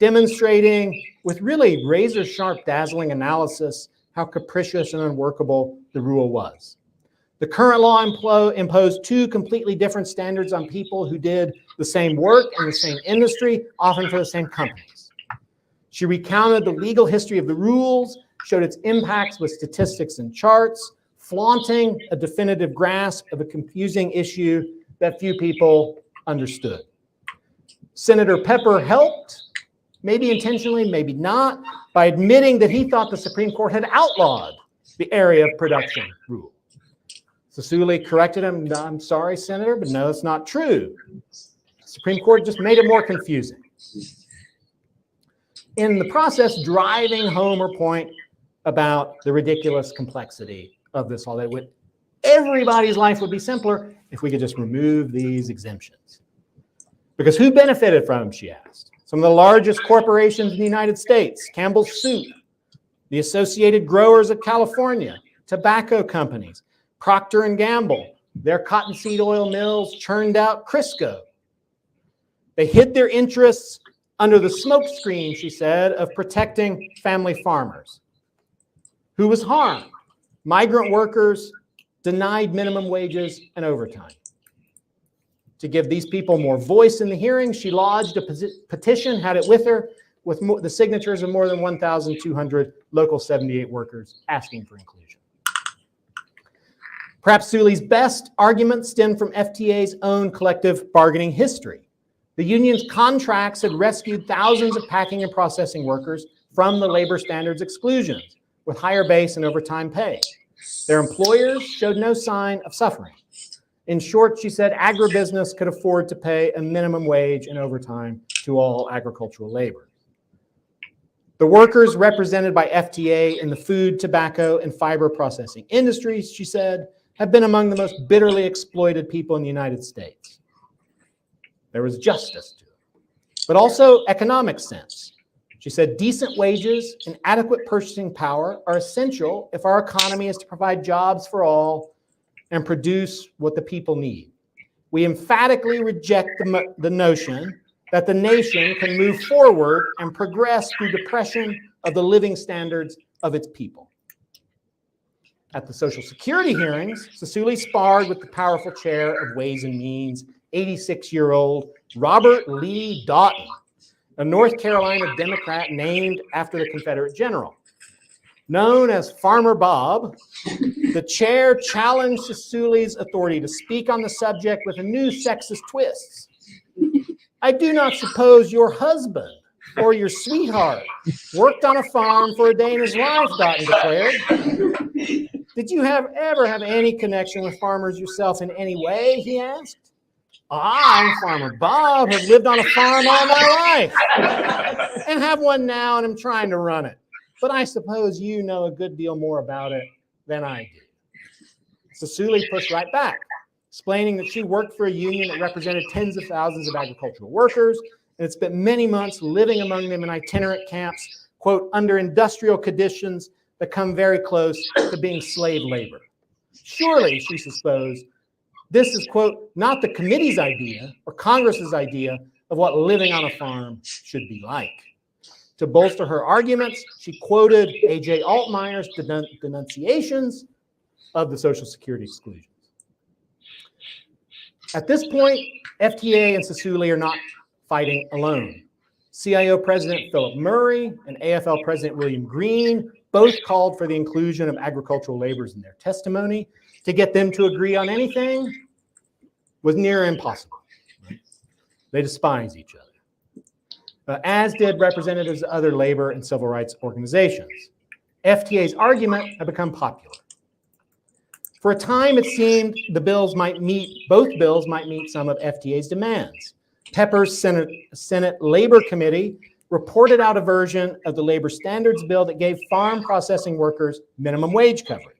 demonstrating with really razor-sharp, dazzling analysis how capricious and unworkable the rule was. The current law imposed two completely different standards on people who did the same work in the same industry, often for the same companies. She recounted the legal history of the rules, showed its impacts with statistics and charts, flaunting a definitive grasp of a confusing issue that few people understood. Senator Pepper helped, maybe intentionally, maybe not, by admitting that he thought the Supreme Court had outlawed the area of production rule. Sassuli corrected him, "No, I'm sorry, Senator, but no, it's not true. The Supreme Court just made it more confusing." in the process driving home her point about the ridiculous complexity of this all. That would, everybody's life would be simpler if we could just remove these exemptions. Because who benefited from them, she asked. Some of the largest corporations in the United States, Campbell's Soup, the Associated Growers of California, tobacco companies, Procter & Gamble, their cottonseed oil mills churned out Crisco. They hid their interests under the smokescreen, she said, of protecting family farmers. Who was harmed? Migrant workers denied minimum wages and overtime. To give these people more voice in the hearing, she lodged a petition, had it with her, with the signatures of more than 1,200 Local 78 workers asking for inclusion. Perhaps Sully's best argument stemmed from FTA's own collective bargaining history. The union's contracts had rescued thousands of packing and processing workers from the labor standards exclusions with higher base and overtime pay. Their employers showed no sign of suffering. In short, she said, agribusiness could afford to pay a minimum wage and overtime to all agricultural labor. The workers represented by FTA in the food, tobacco, and fiber processing industries, she said, have been among the most bitterly exploited people in the United States. There was justice to it, but also economic sense. She said, decent wages and adequate purchasing power are essential if our economy is to provide jobs for all and produce what the people need. We emphatically reject the notion that the nation can move forward and progress through depression of the living standards of its people. At the Social Security hearings, Sisuli sparred with the powerful chair of Ways and Means, 86-year-old Robert Lee Doughton, a North Carolina Democrat named after the Confederate general. Known as Farmer Bob, the chair challenged Sisuli's authority to speak on the subject with a new sexist twist. I do not suppose your husband or your sweetheart worked on a farm for a day in his life, Doughton declared. Did you ever have any connection with farmers yourself in any way, he asked. I, Farmer Bob, have lived on a farm all my life and have one now and am trying to run it. But I suppose you know a good deal more about it than I do. Sisuli pushed right back, explaining that she worked for a union that represented tens of thousands of agricultural workers and had spent many months living among them in itinerant camps, quote, under industrial conditions that come very close to being slave labor. Surely, she supposed, this is, quote, not the committee's idea or Congress's idea of what living on a farm should be like. To bolster her arguments, she quoted A.J. Altmaier's denunciations of the Social Security exclusions. At this point, FTA and Sisuli are not fighting alone. CIO President Philip Murray and AFL President William Green both called for the inclusion of agricultural laborers in their testimony. To get them to agree on anything was near impossible. They despise each other, as did representatives of other labor and civil rights organizations. FTA's argument had become popular. For a time, it seemed both bills might meet some of FTA's demands. Pepper's Senate Labor Committee reported out a version of the labor standards bill that gave farm processing workers minimum wage coverage.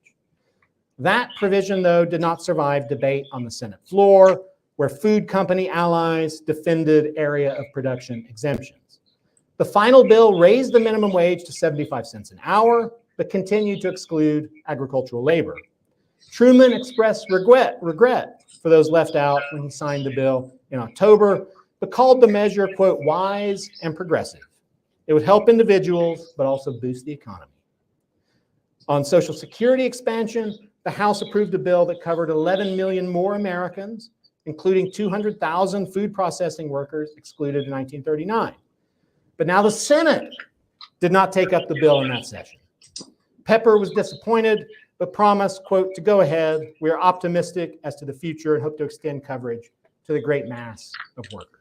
That provision, though, did not survive debate on the Senate floor, where food company allies defended area of production exemptions. The final bill raised the minimum wage to 75 cents an hour, but continued to exclude agricultural labor. Truman expressed regret for those left out when he signed the bill in October, but called the measure, quote, wise and progressive. It would help individuals, but also boost the economy. On Social Security expansion, the House approved a bill that covered 11 million more Americans, including 200,000 food processing workers excluded in 1939. But now the Senate did not take up the bill in that session. Pepper was disappointed, but promised, quote, to go ahead. We are optimistic as to the future and hope to extend coverage to the great mass of workers.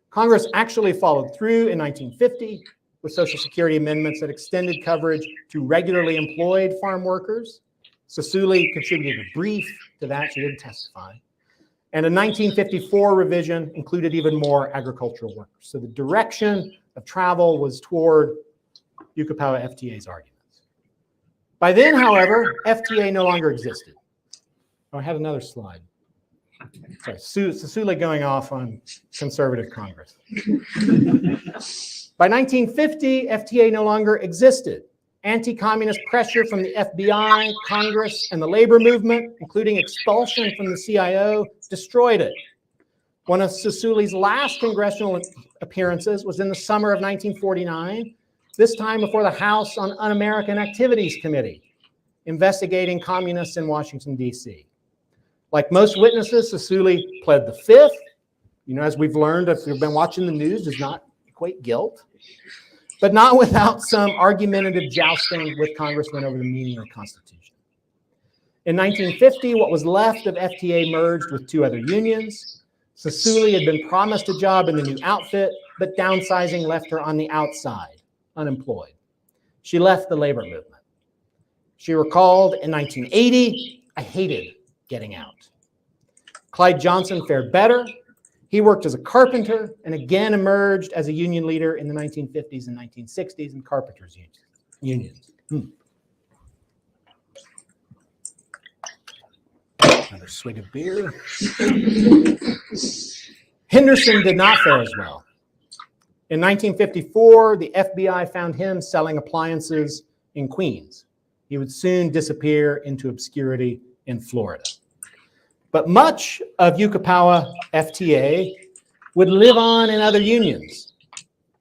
Congress actually followed through in 1950 with Social Security amendments that extended coverage to regularly employed farm workers. Sisuli contributed a brief to that. She didn't testify. And a 1954 revision included even more agricultural workers. So the direction of travel was toward Yucca FTA's arguments. By then, however, FTA no longer existed. Oh, I had another slide. Sorry, Sisuli going off on conservative Congress. By 1950, FTA no longer existed. Anti-communist pressure from the FBI, Congress, and the labor movement, including expulsion from the CIO, destroyed it. One of Sisuli's last congressional appearances was in the summer of 1949, this time before the House on Un-American Activities Committee, investigating communists in Washington, D.C. Like most witnesses, Sisuli pled the fifth. You know, as we've learned, if you've been watching the news, does not equate guilt, but not without some argumentative jousting with congressmen over the meaning of the Constitution. In 1950, what was left of FTA merged with two other unions. Sisuli had been promised a job in the new outfit, but downsizing left her on the outside, unemployed. She left the labor movement. She recalled in 1980, "I hated getting out." Clyde Johnson fared better. He worked as a carpenter and again emerged as a union leader in the 1950s and 1960s in carpenters' unions. Another swig of beer. Henderson did not fare as well. In 1954, the FBI found him selling appliances in Queens. He would soon disappear into obscurity in Florida. But much of Yucca FTA would live on in other unions,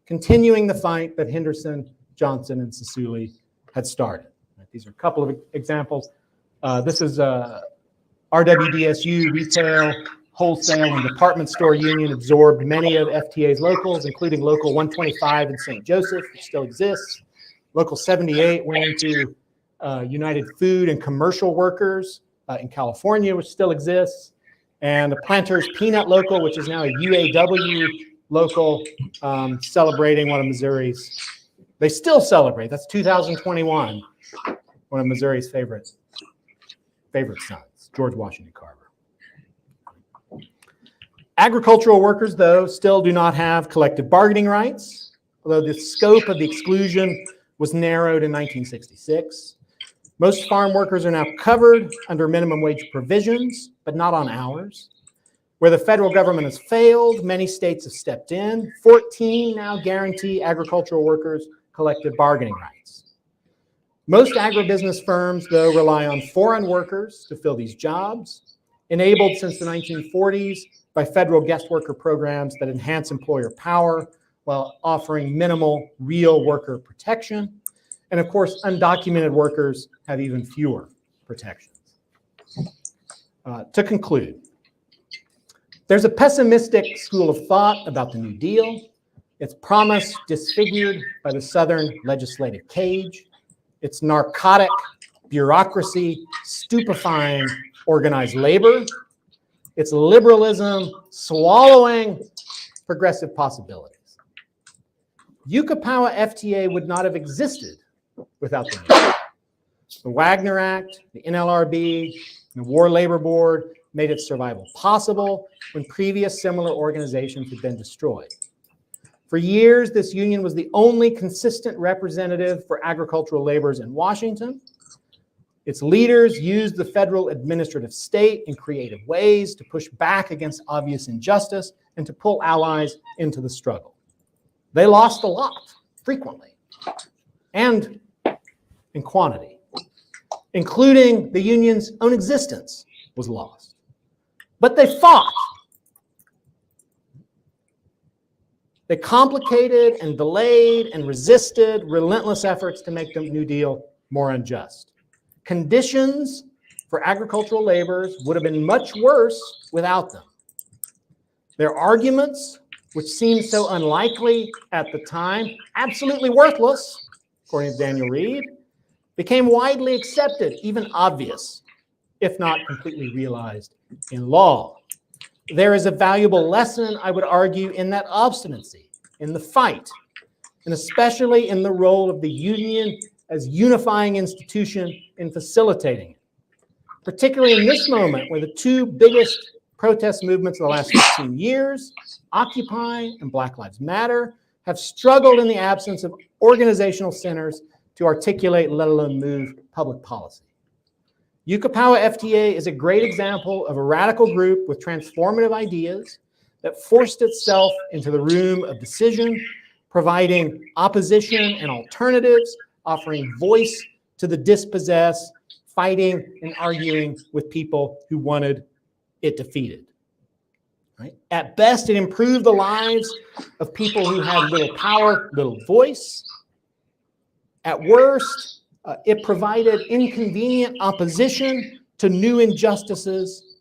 continuing the fight that Henderson, Johnson, and Sisuli had started. These are a couple of examples. This is RWDSU, retail, wholesale, and department store union absorbed many of FTA's locals, including Local 125 in St. Joseph, which still exists. Local 78 went into United Food and Commercial Workers in California, which still exists. And the Planters Peanut Local, which is now a UAW local, celebrating one of Missouri's, they still celebrate, that's 2021, one of Missouri's favorite sons, George Washington Carver. Agricultural workers, though, still do not have collective bargaining rights, although the scope of the exclusion was narrowed in 1966. Most farm workers are now covered under minimum wage provisions, but not on hours. Where the federal government has failed, many states have stepped in. 14 now guarantee agricultural workers collective bargaining rights. Most agribusiness firms, though, rely on foreign workers to fill these jobs, enabled since the 1940s by federal guest worker programs that enhance employer power while offering minimal real worker protection. And of course, undocumented workers have even fewer protections. To conclude, there's a pessimistic school of thought about the New Deal. Its promise disfigured by the Southern legislative cage. Its narcotic bureaucracy stupefying organized labor. Its liberalism swallowing progressive possibilities. Yucca FTA would not have existed without the New Deal. The Wagner Act, the NLRB, and the War Labor Board made its survival possible when previous similar organizations had been destroyed. For years, this union was the only consistent representative for agricultural laborers in Washington. Its leaders used the federal administrative state in creative ways to push back against obvious injustice and to pull allies into the struggle. They lost a lot, frequently, and in quantity, including the union's own existence was lost. But they fought. They complicated and delayed and resisted relentless efforts to make the New Deal more unjust. Conditions for agricultural laborers would have been much worse without them. Their arguments, which seemed so unlikely at the time, absolutely worthless, according to Daniel Reed, became widely accepted, even obvious, if not completely realized in law. There is a valuable lesson, I would argue, in that obstinacy, in the fight, and especially in the role of the union as unifying institution in facilitating it. Particularly in this moment where the two biggest protest movements of the last 15 years, Occupy and Black Lives Matter, have struggled in the absence of organizational centers to articulate, let alone move public policy. Yucapao FTA is a great example of a radical group with transformative ideas that forced itself into the room of decision, providing opposition and alternatives, offering voice to the dispossessed, fighting and arguing with people who wanted it defeated. Right? At best, it improved the lives of people who had little power, little voice. At worst, it provided inconvenient opposition to new injustices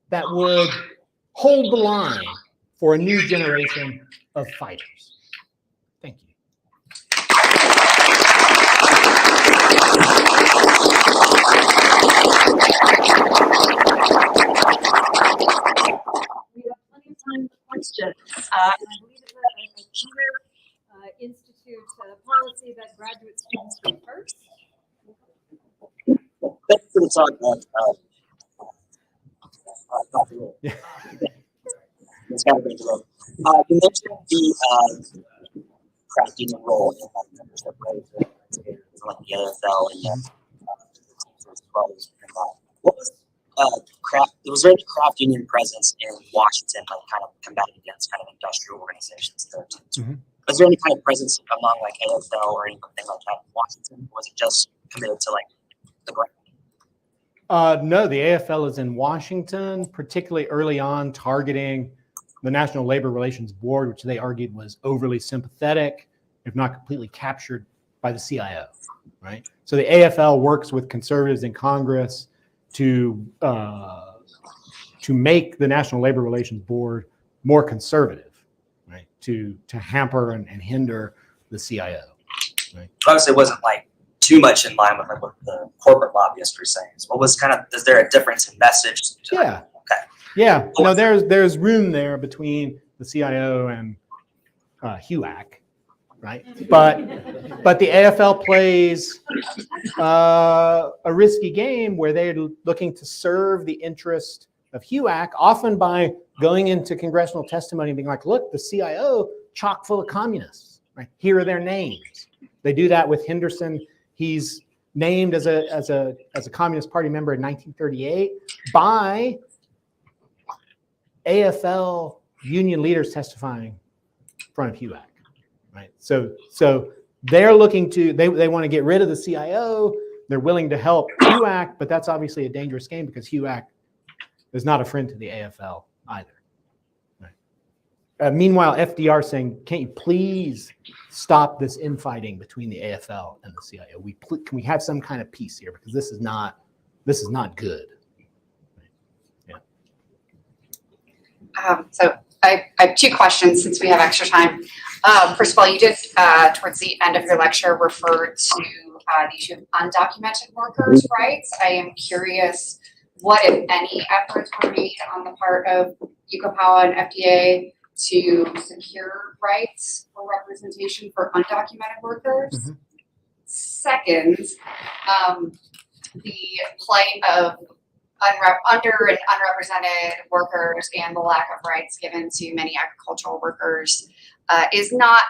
that would hold the line for a new generation of fighters. Thank you. We have plenty of time for questions. And I believe it's a Career Institute policy that graduate students read first. Thanks for the talk, Dr. Roll. Yeah. It's kind of great to know. You mentioned the crafting and role in membership, right? Like the AFL and as well. What was was there any craft union presence in Washington, like kind of combating against kind of industrial organizations there too? Mm-hmm. Was there any kind of presence among like AFL or anything like that in Washington? Or was it just committed to like the ground? No, the AFL is in Washington, particularly early on, targeting the National Labor Relations Board, which they argued was overly sympathetic, if not completely captured by the CIO, right? So the AFL works with conservatives in Congress to make the National Labor Relations Board more conservative, right? To hamper and hinder the CIO, right? Obviously, it wasn't like too much in line with like what the corporate lobbyists were saying. So what was kind of, is there a difference in message? Yeah. Okay. Yeah. No, there's room there between the CIO and HUAC, right? But the AFL plays a risky game where they're looking to serve the interest of HUAC, often by going into congressional testimony and being like, look, the CIO chock full of communists, right? Here are their names. They do that with Henderson. He's named as a Communist Party member in 1938 by AFL union leaders testifying in front of HUAC, right? So they're looking to, they want to get rid of the CIO. They're willing to help HUAC, but that's obviously a dangerous game because HUAC is not a friend to the AFL either. Right? Meanwhile, FDR saying, can't you please stop this infighting between the AFL and the CIO? Can we have some kind of peace here, because this is not good. Right? Yeah. So I have two questions since we have extra time. First of all, you did towards the end of your lecture refer to the issue of undocumented workers' rights. I am curious what, if any, efforts were made on the part of Yucapao and FDA to secure rights or representation for undocumented workers. Mm-hmm. Second, the plight of under and unrepresented workers and the lack of rights given to many agricultural workers is not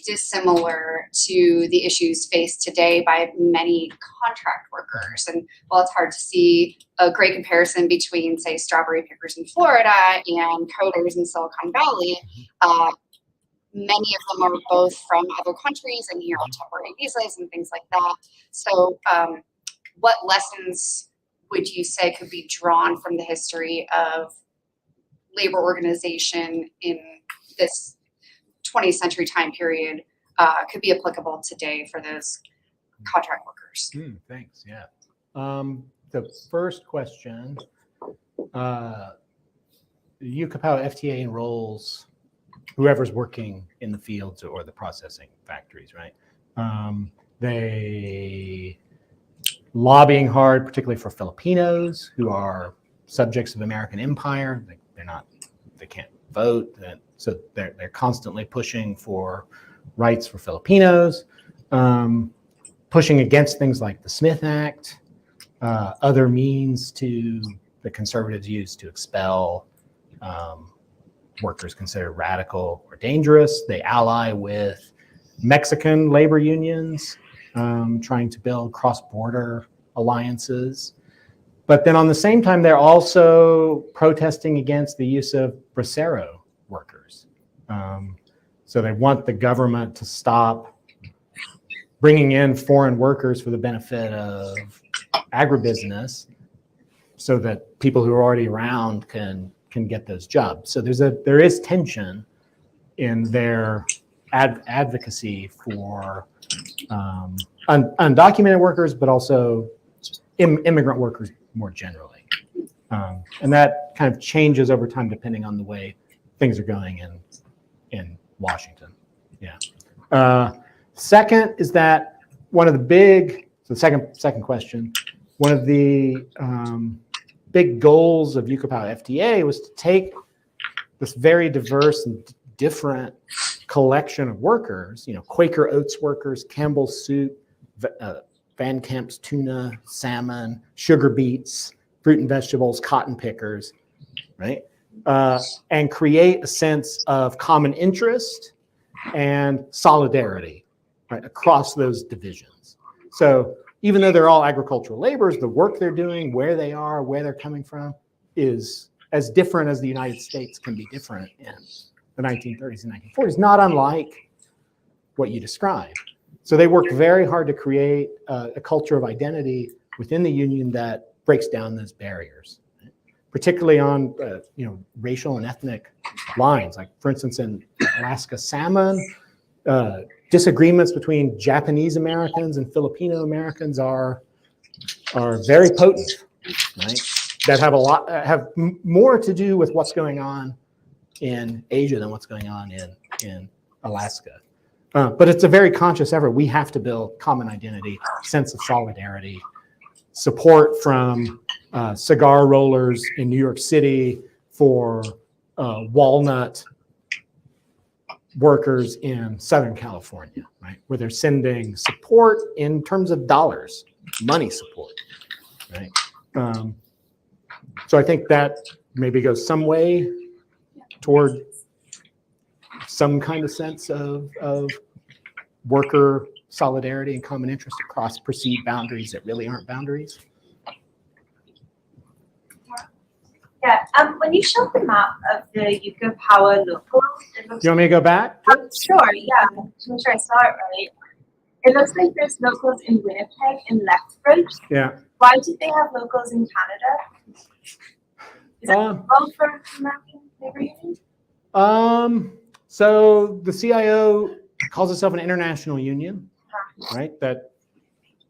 dissimilar to the issues faced today by many contract workers. And while it's hard to see a great comparison between, say, strawberry pickers in Florida and coders in Silicon Valley, many of them are both from other countries and here on temporary visas and things like that. So what lessons would you say could be drawn from the history of labor organization in this 20th century time period could be applicable today for those contract workers? Thanks. Yeah. The first question, Yucapao FTA enrolls whoever's working in the fields or the processing factories, right? They lobbying hard, particularly for Filipinos who are subjects of American empire. They can't vote, so they're constantly pushing for rights for Filipinos, pushing against things like the Smith Act, other means to the conservatives use to expel workers considered radical or dangerous. They ally with Mexican labor unions, trying to build cross-border alliances. But then on the same time, they're also protesting against the use of bracero workers. So they want the government to stop bringing in foreign workers for the benefit of agribusiness so that people who are already around can get those jobs. So there is tension in their advocacy for undocumented workers, but also immigrant workers more generally. And that kind of changes over time depending on the way things are going in Washington. Yeah. Second is that one of the big, so second question, one of the big goals of UCOPOW FTA was to take this very diverse and different collection of workers, Quaker Oats workers, Campbell's soup, Van Camp's tuna, salmon, sugar beets, fruit and vegetables, cotton pickers, right? And create a sense of common interest and solidarity, right, across those divisions. So even though they're all agricultural laborers, the work they're doing, where they are, where they're coming from, is as different as the United States can be different in the 1930s and 1940s, not unlike what you described. So they work very hard to create a culture of identity within the union that breaks down those barriers, particularly on racial and ethnic lines. Like, for instance, in Alaska salmon, disagreements between Japanese Americans and Filipino Americans are very potent, right? That have more to do with what's going on in Asia than what's going on in Alaska. But it's a very conscious effort. We have to build common identity, sense of solidarity, support from cigar rollers in New York City for walnut workers in Southern California, right? Where they're sending support in terms of dollars, money support, right? So I think that maybe goes some way toward some kind of sense of worker solidarity and common interest across perceived boundaries that really aren't boundaries. Yeah, when you showed the map of the UCOPOW locals, it looks You want me to go back? sure, yeah, to make sure I saw it right. It looks like there's locals in Winnipeg and Lethbridge. Yeah. Why did they have locals in Canada? Is that well for American labor union? So the CIO calls itself an international union, right? That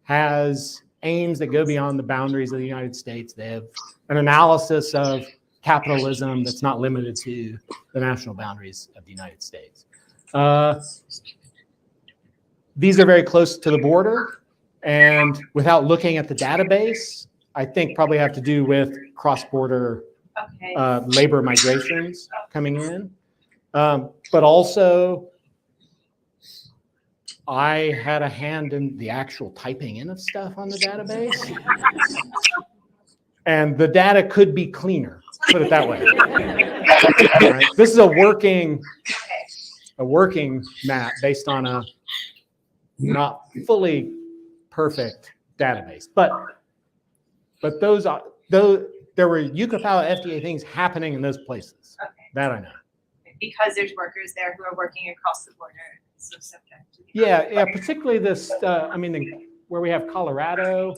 has aims that go beyond the boundaries of the United States. They have an analysis of capitalism that's not limited to the national boundaries of the United States. These are very close to the border, and without looking at the database, I think probably have to do with cross-border labor migrations coming in. But also, I had a hand in the actual typing in of stuff on the database. And the data could be cleaner, put it that way. Right? This is a working map based on a not fully perfect database. But there were UCOPOW FDA things happening in those places. Okay. That I know. Because there's workers there who are working across the border. So subject to the Yeah, particularly this, where we have Colorado,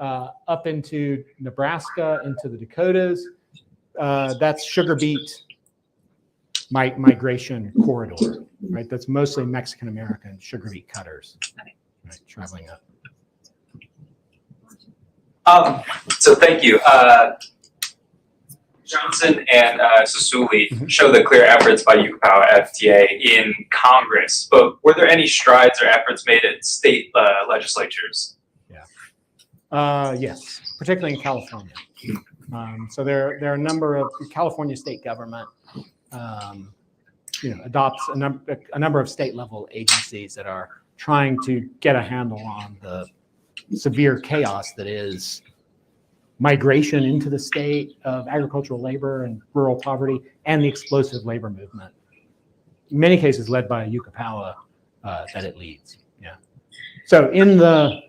up into Nebraska, into the Dakotas, that's sugar beet migration corridor, right? That's mostly Mexican-American sugar beet cutters, right, traveling up. So thank you. Johnson and Sasuli show the clear efforts by UCOPOW FTA in Congress, but were there any strides or efforts made at state legislatures? Yes, particularly in California. So there are a number of California state government adopts a number of state level agencies that are trying to get a handle on the severe chaos that is migration into the state of agricultural labor and rural poverty, and the explosive labor movement. In many cases led by Yucca that it leads. Yeah. So in the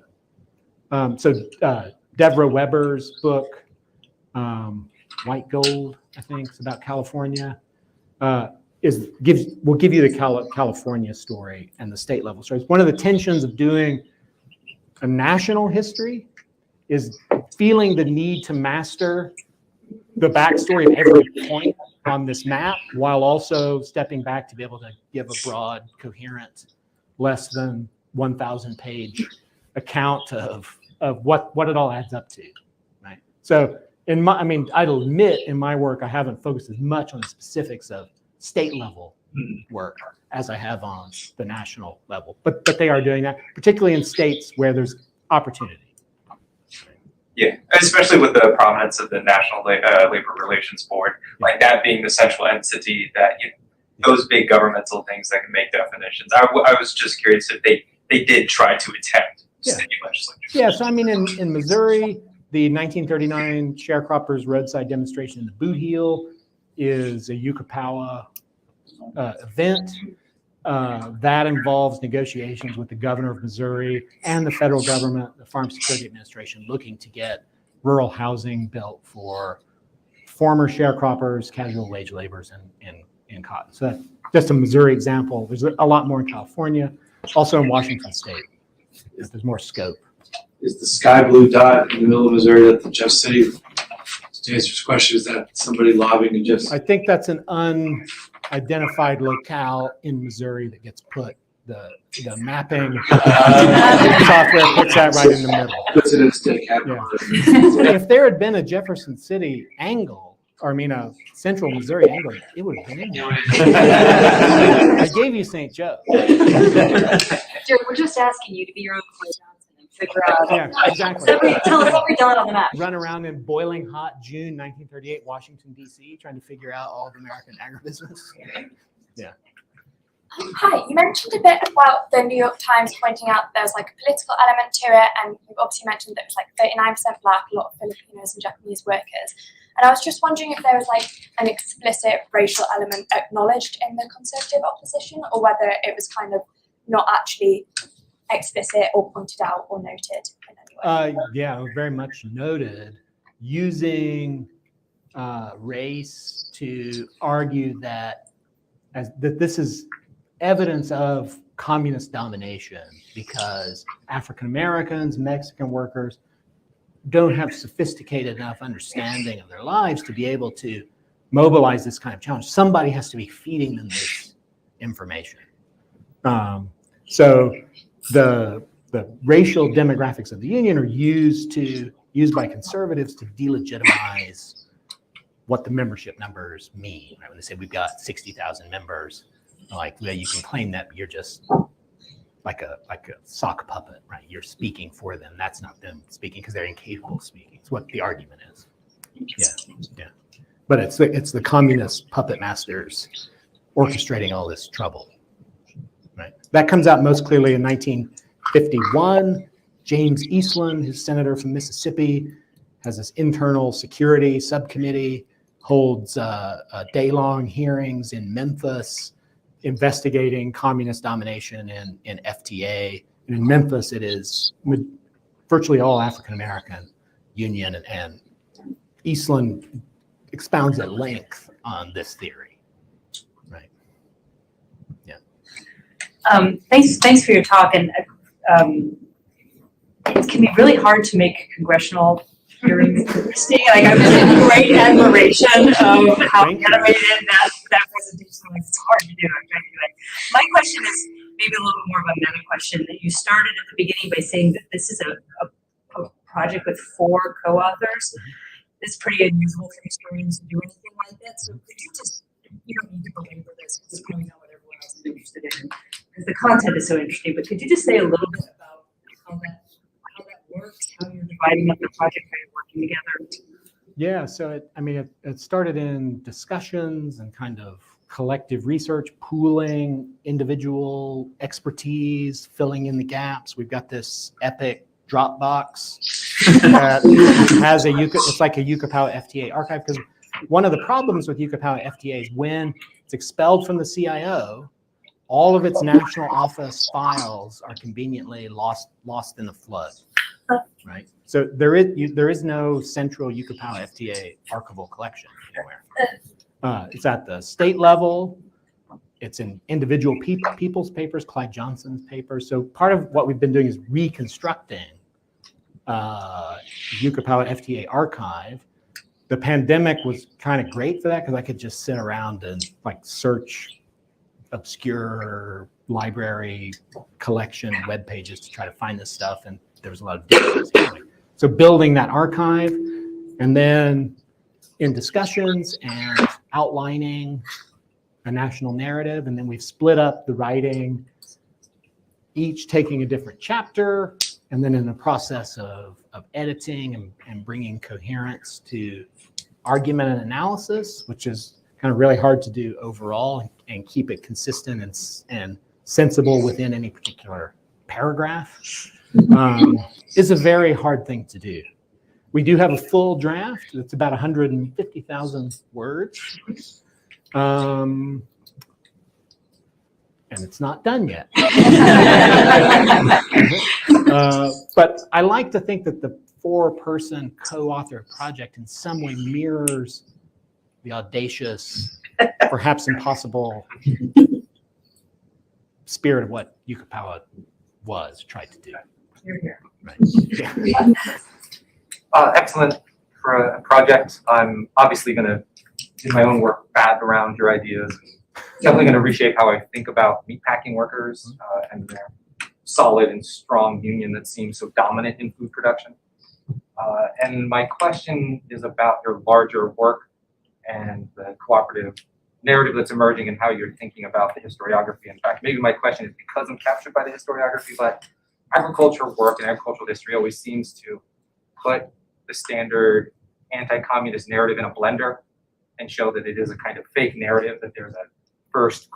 Deborah Weber's book, White Gold, I think, it's about California. Will give you the California story and the state level stories. One of the tensions of doing a national history is feeling the need to master the backstory of every point on this map, while also stepping back to be able to give a broad, coherent, less than 1,000 page account of what it all adds up to, right? So I'll admit in my work, I haven't focused as much on the specifics of state level work as I have on the national level, but they are doing that, particularly in states where there's opportunity. Yeah, especially with the prominence of the National Labor Relations Board, like that being the central entity that, those big governmental things that can make definitions. I was just curious if they did try to attempt state legislature. Yeah, so in Missouri, the 1939 sharecroppers roadside demonstration in the Boot Heel is a Yucca event. That involves negotiations with the governor of Missouri and the federal government, the Farm Security Administration, looking to get rural housing built for former sharecroppers, casual wage laborers in cotton. So that's just a Missouri example. There's a lot more in California, also in Washington State. There's more scope. Is the sky blue dot in the middle of Missouri that the Jeff City? To answer his question, is that somebody lobbying to just? I think that's an unidentified locale in Missouri that gets put, the mapping software puts that right in the middle. Puts it in stick. Yeah. If there had been a Jefferson City angle, a central Missouri angle, it would have been in there. I gave you St. Joe. Jarod, we're just asking you to be your own Clay Johnson and figure out. Yeah, exactly. Tell us every dot on the map. Run around in boiling hot June 1938, Washington, D.C., trying to figure out all of American agribusiness. Yeah. Hi, you mentioned a bit about the New York Times pointing out there's like a political element to it, and you've obviously mentioned that it was like 39% Black, a lot of Filipinos and Japanese workers. And I was just wondering if there was like an explicit racial element acknowledged in the Conservative opposition, or whether it was kind of not actually explicit or pointed out or noted in any way. Yeah, very much noted, using race to argue that this is evidence of communist domination, because African Americans, Mexican workers don't have sophisticated enough understanding of their lives to be able to mobilize this kind of challenge. Somebody has to be feeding them this information. So the racial demographics of the union are used by conservatives to delegitimize what the membership numbers mean. Right? When they say we've got 60,000 members, like, well, you can claim that, but you're just like a sock puppet, right? You're speaking for them. That's not them speaking, because they're incapable of speaking. It's what the argument is. Yeah. But it's the communist puppet masters orchestrating all this trouble, right? That comes out most clearly in 1951. James Eastland, who's senator from Mississippi, has this internal security subcommittee, holds day-long hearings in Memphis, investigating communist domination in FTA. And in Memphis, it is virtually all African-American union, and Eastland expounds at length on this theory, right? Yeah. Thanks for your talk. And it can be really hard to make congressional hearings interesting. Like, I'm just in great admiration of how animated that presentation was. It's hard to do. I'm trying to do it. My question is maybe a little bit more of a meta question. That you started at the beginning by saying that this is a project with 4 co-authors. It's pretty unusual for historians to do anything like that. So could you just, you don't need to belabor this, because it's probably not what everyone else is interested in, because the content is so interesting. But could you just say a little bit about how that works, how you're dividing up the project, how you're working together? Yeah, so it started in discussions and kind of collective research, pooling individual expertise, filling in the gaps. We've got this epic Dropbox that has it's like a Yucapao FTA archive, because one of the problems with Yucapao FTA is when it's expelled from the CIO, all of its national office files are conveniently lost in the flood, right? So there is no central Yucapao FTA archival collection anywhere. It's at the state level. It's in individual people's papers, Clyde Johnson's papers. So part of what we've been doing is reconstructing Yucapao FTA archive. The pandemic was kind of great for that because I could just sit around and like search obscure library collection web pages to try to find this stuff, and there was a lot of differences anyway. So building that archive, and then in discussions and outlining a national narrative, and then we've split up the writing, each taking a different chapter, and then in the process of editing and bringing coherence to argument and analysis, which is kind of really hard to do overall, and keep it consistent and sensible within any particular paragraph, is a very hard thing to do. We do have a full draft that's about 150,000 words. And it's not done yet. But I like to think that the 4-person co-author project in some way mirrors the audacious, perhaps impossible spirit of what Yucapao tried to do. Right. Yeah. Excellent for a project. I'm obviously going to, in my own work, bat around your ideas. Definitely going to reshape how I think about meatpacking workers and their solid and strong union that seems so dominant in food production. And my question is about your larger work and the cooperative narrative that's emerging and how you're thinking about the historiography. In fact, maybe my question is because I'm captured by the historiography, but agricultural work and agricultural history always seems to put the standard anti-communist narrative in a blender and show that it is a kind of fake narrative, that there's a first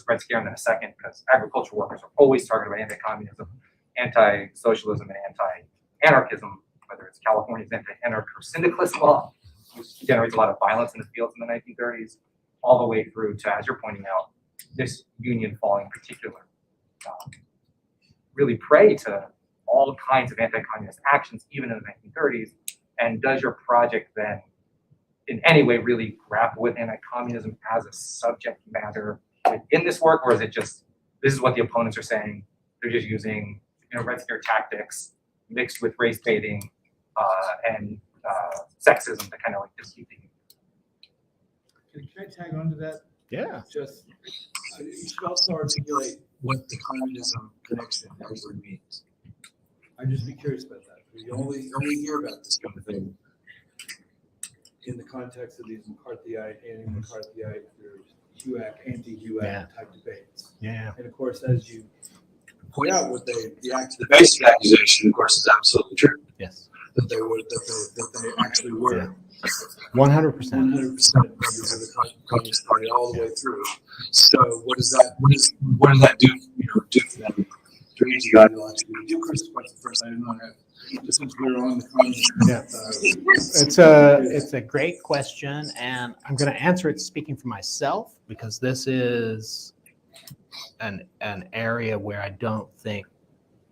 Red Scare and then a second, because agricultural workers are always targeted by anti-communism, anti-socialism, and anti-anarchism, whether it's California's anti-anarcho-syndicalist law, which generates a lot of violence in the fields in the 1930s, all the way through to, as you're pointing out, this union fall in particular, really prey to all kinds of anti-communist actions, even in the 1930s. And does your project then in any way really grapple with anti-communism as a subject matter within this work, or is it just, this is what the opponents are saying, they're just using, Red Scare tactics mixed with race baiting and sexism to kind of like just keep thinking. Can I tag on to that? Yeah. Just, you should also articulate what the communism connection actually means. I'd just be curious about that. We only hear about this kind of thing in the context of these McCarthyite, anti-McCarthyite, HUAC, anti-HUAC type debates. Yeah. And of course, as you point out, the basic accusation, of course, is absolutely true. Yes. That they actually were 100%. 100% members of the Communist Party all the way through. So what does that do? Do for them? Strategic ideology. Do Chris' question first? I didn't know that. Just since we're on the communist. It's a great question, and I'm going to answer it speaking for myself, because this is an area where I don't think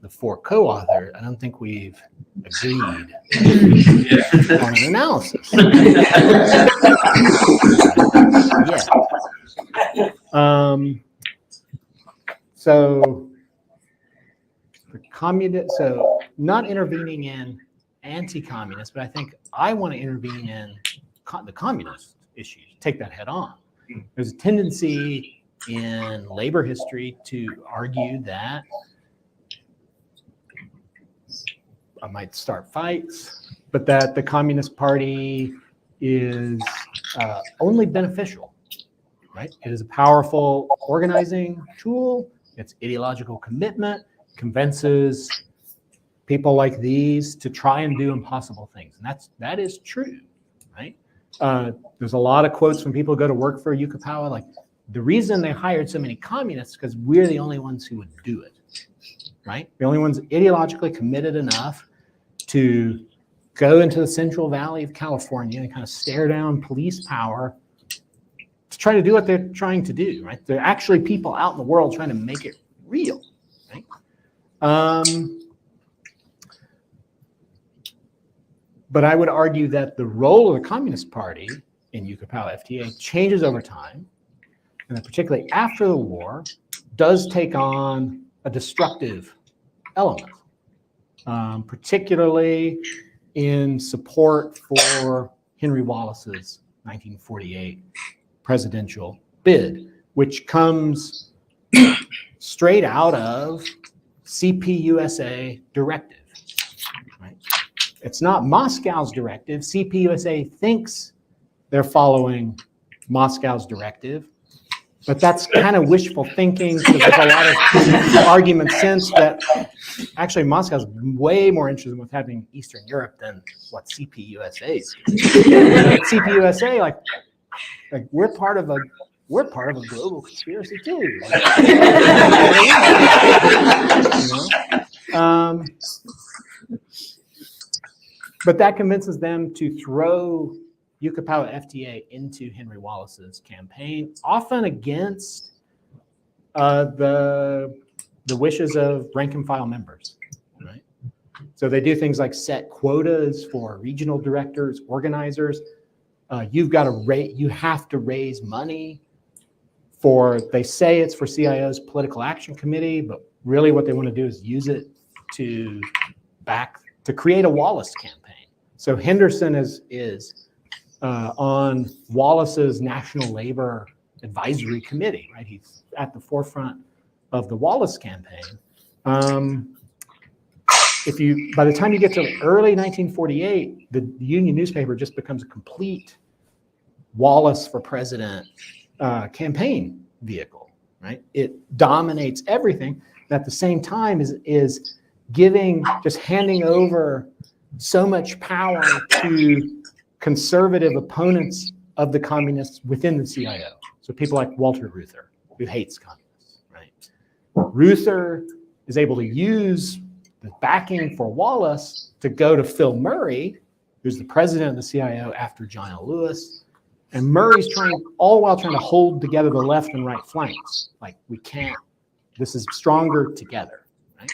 the 4 co-authors, I don't think we've agreed on an analysis. So not intervening in anti-communist, but I think I want to intervene in the communist issues, take that head on. There's a tendency in labor history to argue that I might start fights, but that the Communist Party is only beneficial, right? It is a powerful organizing tool. Its ideological commitment convinces people like these to try and do impossible things. And that is true, right? There's a lot of quotes from people who go to work for Yucapao, like, the reason they hired so many communists is because we're the only ones who would do it. right? The only ones ideologically committed enough to go into the Central Valley of California and kind of stare down police power to try to do what they're trying to do, right? They're actually people out in the world trying to make it real, right? But I would argue that the role of the Communist Party in Yucapao FTA changes over time, and that particularly after the war, does take on a destructive element, particularly in support for Henry Wallace's 1948 presidential bid, which comes straight out of CPUSA directive. Right? It's not Moscow's directive. CPUSA thinks they're following Moscow's directive, but that's kind of wishful thinking, because there's a lot of arguments since that actually Moscow's way more interested in what's happening in Eastern Europe than what CPUSA is. CPUSA, like we're part of a global conspiracy too. You know? But that convinces them to throw Yucapao FTA into Henry Wallace's campaign, often against the wishes of rank and file members. Right? So they do things like set quotas for regional directors, organizers. You have to raise money for. They say it's for CIO's political action committee, but really what they want to do is use it to create a Wallace campaign. So Henderson is on Wallace's National Labor Advisory Committee, right? He's at the forefront of the Wallace campaign. By the time you get to early 1948, the Union newspaper just becomes a complete Wallace for president campaign vehicle, right? It dominates everything. And at the same time is handing over so much power to conservative opponents of the communists within the CIO. So people like Walter Reuther, who hates communists, right? Reuther is able to use the backing for Wallace to go to Phil Murray, who's the president of the CIO after John L. Lewis. And Murray's all while trying to hold together the left and right flanks. Like, this is stronger together, right?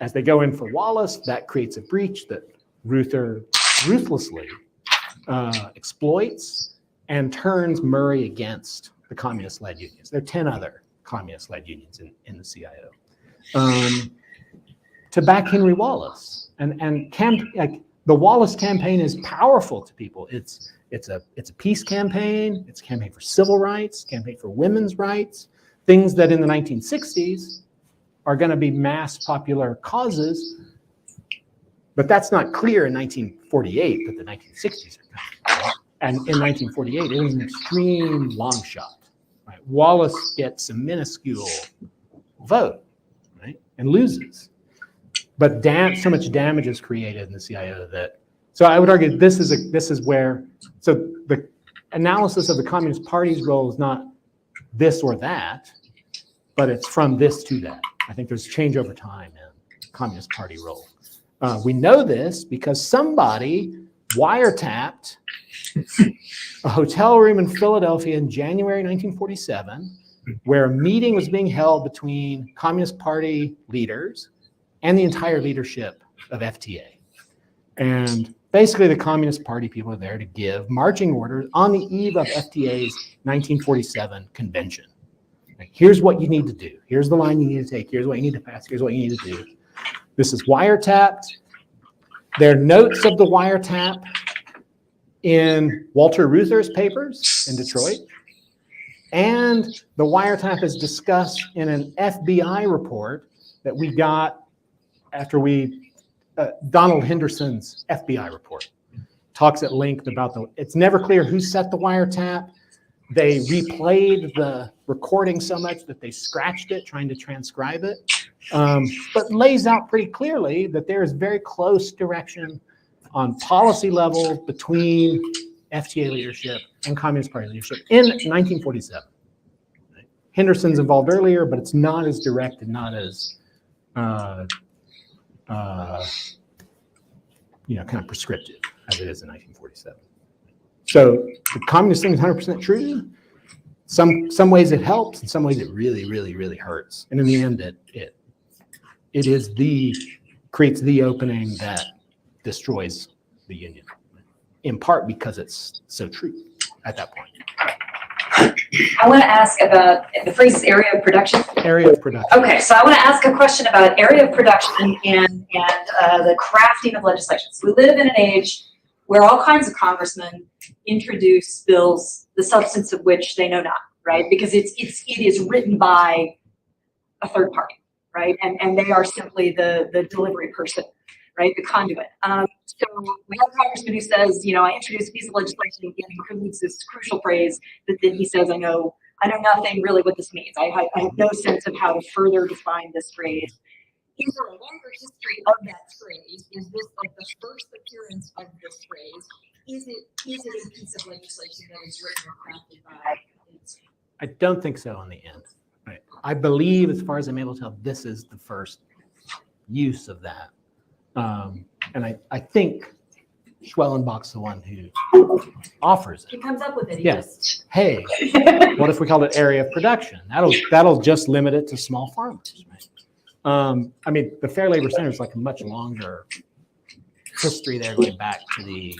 As they go in for Wallace, that creates a breach that Reuther ruthlessly exploits and turns Murray against the communist-led unions. There are 10 other communist-led unions in the CIO to back Henry Wallace. And the Wallace campaign is powerful to people. It's a peace campaign. It's a campaign for civil rights, campaign for women's rights, things that in the 1960s are going to be mass popular causes. But that's not clear in 1948 that the 1960s are coming. And in 1948, it was an extreme long shot. Right? Wallace gets a minuscule vote, right, and loses. But so much damage is created in the CIO that. So I would argue this is where. So the analysis of the Communist Party's role is not this or that, but it's from this to that. I think there's change over time in Communist Party role. We know this because somebody wiretapped a hotel room in Philadelphia in January 1947, where a meeting was being held between Communist Party leaders and the entire leadership of FTA. And basically the Communist Party people are there to give marching orders on the eve of FTA's 1947 convention. Like, here's what you need to do. Here's the line you need to take. Here's what you need to pass. Here's what you need to do. This is wiretapped. There are notes of the wiretap in Walter Reuther's papers in Detroit. And the wiretap is discussed in an FBI report that we got after Donald Henderson's FBI report. Talks at length about it's never clear who set the wiretap. They replayed the recording so much that they scratched it, trying to transcribe it. But lays out pretty clearly that there is very close direction on policy level between FTA leadership and Communist Party leadership in 1947. Henderson's involved earlier, but it's not as direct and not as kind of prescriptive as it is in 1947. So the communist thing is 100% true. Some ways it helps, in some ways it really, really, really hurts. And in the end, it creates the opening that destroys the union, in part because it's so true at that point. I want to ask about the phrase area of production. Area of production. Okay, so I want to ask a question about area of production and the crafting of legislation. So we live in an age where all kinds of congressmen introduce bills, the substance of which they know not, right? Because it is written by a third party, right? And they are simply the delivery person, right? The conduit. So we have a congressman who says, I introduced a piece of legislation and includes this crucial phrase, but then he says, I know nothing really what this means. I have no sense of how to further define this phrase. Is there a longer history of that phrase? Is this like the first appearance of this phrase? Is it a piece of legislation that is written or crafted by? I don't think so in the end. Right. I believe, as far as I'm able to tell, this is the first use of that. And I think Schwellenbach's the one who offers it. He comes up with it. Yes. Hey, what if we called it area of production? That'll just limit it to small farmers, right? I mean, the Fair Labor Center is like a much longer history there, going back to the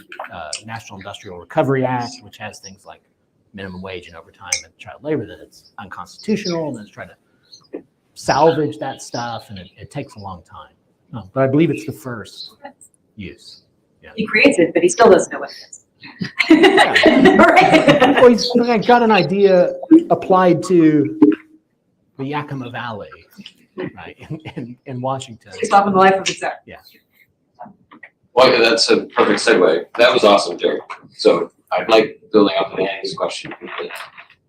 National Industrial Recovery Act, which has things like minimum wage and overtime and child labor that it's unconstitutional, and it's trying to salvage that stuff, and it takes a long time. But I believe it's the first use. Yeah. He creates it, but he still doesn't know what it is. Yeah. Right? Well, he's got an idea applied to the Yakima Valley, right, in Washington. He's stopping the life of his own. Yeah. Well, that's a perfect segue. That was awesome, Jared. So I'd like, building up on Annie's question,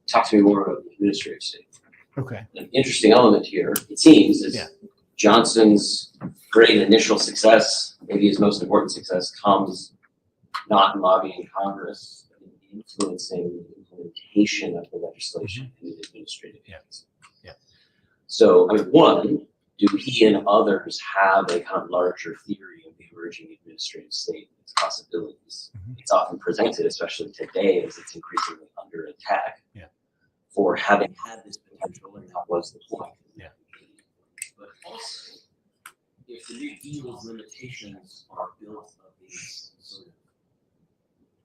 talk to me more about the administrative state. Okay. An interesting element here, it seems, is Johnson's great initial success, maybe his most important success, comes not in lobbying Congress, but in influencing the implementation of the legislation in the administrative agency. Yeah. So, I mean, one, do he and others have a kind of larger theory of the emerging administrative state and its possibilities? It's often presented, especially today, as it's increasingly under attack for having had this potential, and that was the point. Yeah. But also, if the New Deal's limitations are built of these sort of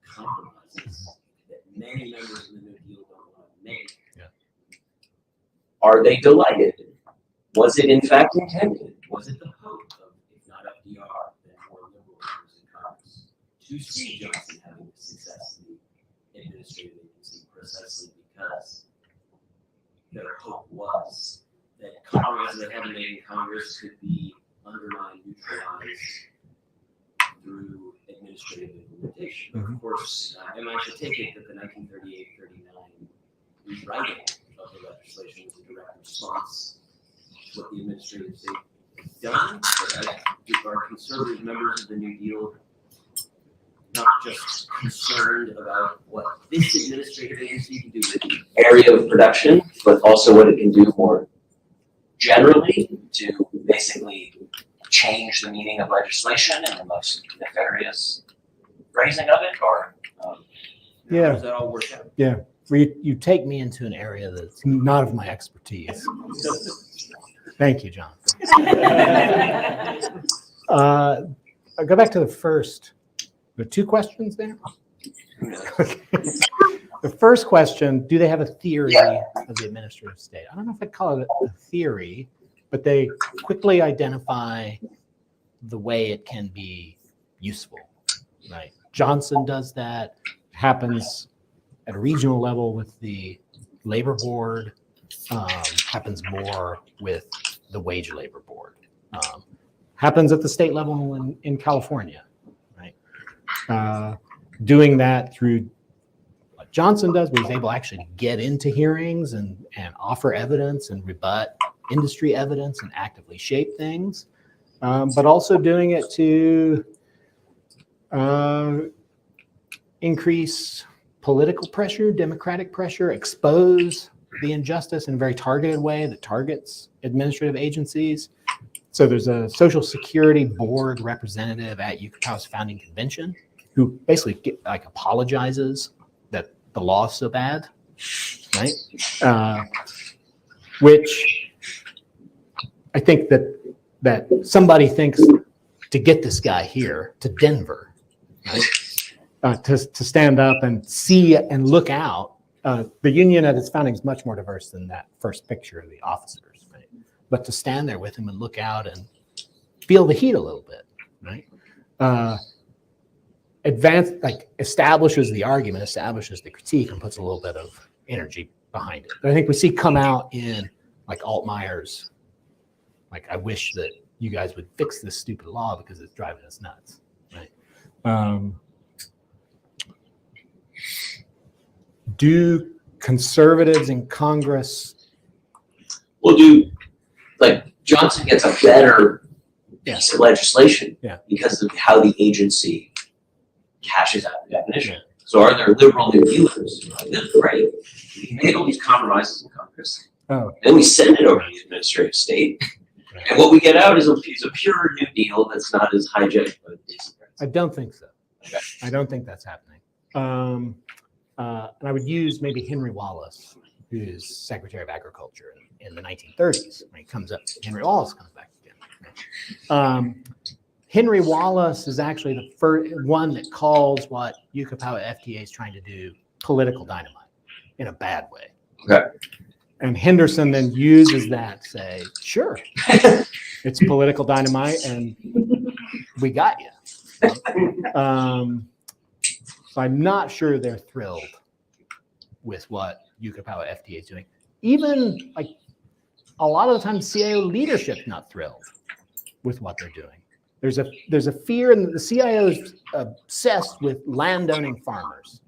compromises that many members of the New Deal don't want to make, are they delighted? Was it in fact intended? Was it the hope of, if not FDR, then more liberal members in Congress to see Johnson having success in the administrative agency precisely because their hope was that compromises that hadn't made in Congress could be undermined, neutralized through administrative implementation. Of course, am I to take it that the 1938-39 rewriting of the legislation was a direct response to what the administrative state has done? But are conservative members of the New Deal not just concerned about what this administrative agency can do with the area of production, but also what it can do more generally to basically change the meaning of legislation in the most nefarious phrasing of it, or how does that all work out? Yeah. Well, you take me into an area that's not of my expertise. Thank you, John. I'll go back to the first. There are two questions there. The first question, do they have a theory of the administrative state? I don't know if I'd call it a theory, but they quickly identify the way it can be useful, right? Johnson does that, happens at a regional level with the labor board, happens more with the wage labor board, happens at the state level in California, right? Doing that through what Johnson does, where he's able actually to get into hearings and offer evidence and rebut industry evidence and actively shape things, but also doing it to increase political pressure, democratic pressure, expose the injustice in a very targeted way that targets administrative agencies. So there's a Social Security Board representative at UCAP's founding convention who basically apologizes that the law is so bad, right? Which I think that somebody thinks to get this guy here to Denver, right? To stand up and see and look out. The union at its founding is much more diverse than that first picture of the officers, right? But to stand there with him and look out and feel the heat a little bit, right? Establishes the argument, establishes the critique, and puts a little bit of energy behind it. But I think we see come out in like Altmaier's, like, I wish that you guys would fix this stupid law because it's driving us nuts, right? Do conservatives in Congress? Well, like Johnson gets a better piece of legislation because of how the agency cashes out the definition. Yeah. So are there liberal New Dealers? This is great. We made all these compromises in Congress. Oh. Then we send it over to the administrative state. Right. And what we get out is a pure New Deal that's not as hijacked by the Democrats. I don't think so. Okay. I don't think that's happening. And I would use maybe Henry Wallace, who's Secretary of Agriculture in the 1930s. When he comes up, Henry Wallace comes back again. Henry Wallace is actually the first one that calls what UCAPOW FTA is trying to do political dynamite in a bad way. Okay. And Henderson then uses that to say, sure, it's political dynamite and we got you. So I'm not sure they're thrilled with what UCAPOW FTA is doing. Even like a lot of the time, CIO leadership's not thrilled with what they're doing. There's a fear, and the CIO is obsessed with landowning farmers.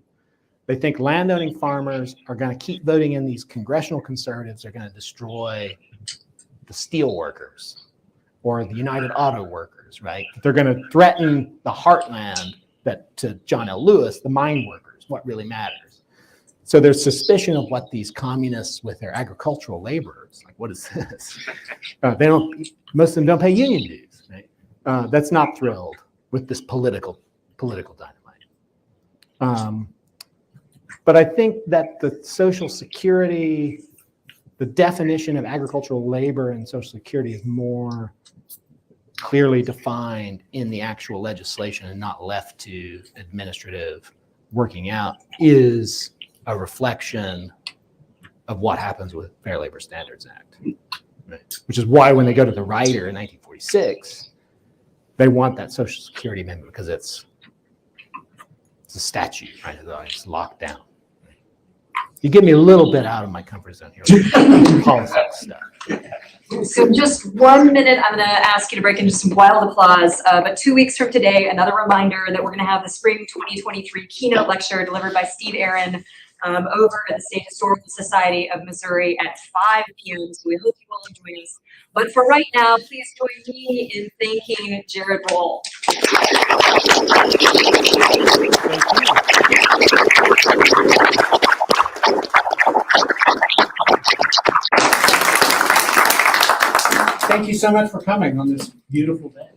They think landowning farmers are going to keep voting in these congressional conservatives are going to destroy the steel workers or the United Auto Workers, right? They're going to threaten the heartland that to John L. Lewis, the mine workers, what really matters. So there's suspicion of what these communists with their agricultural laborers, like, what is this? Most of them don't pay union dues, right? That's not thrilled with this political dynamite. But I think that the Social Security, the definition of agricultural labor and Social Security is more clearly defined in the actual legislation and not left to administrative working out, is a reflection of what happens with Fair Labor Standards Act, right? Which is why when they go to the writer in 1946, they want that Social Security amendment because it's a statute, right? It's locked down. You get me a little bit out of my comfort zone here with politics stuff. So just 1 minute, I'm going to ask you to break into some wild applause. But 2 weeks from today, another reminder that we're going to have the spring 2023 keynote lecture delivered by Steve Aaron over at the State Historical Society of Missouri at 5 p.m. So we hope you all join us. But for right now, please join me in thanking Jarod Roll. Thank you so much for coming on this beautiful day.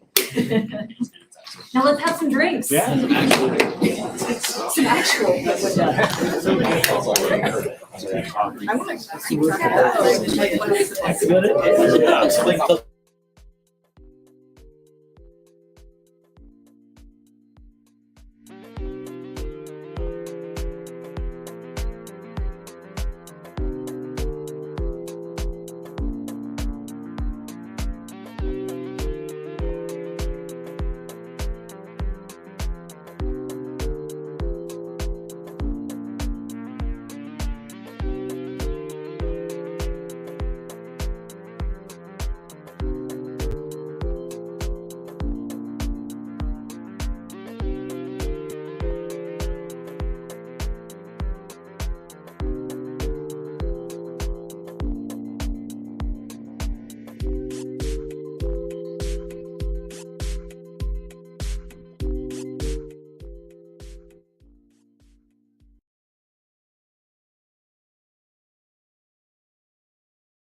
Now let's have some drinks. Yeah. Some actual. I want to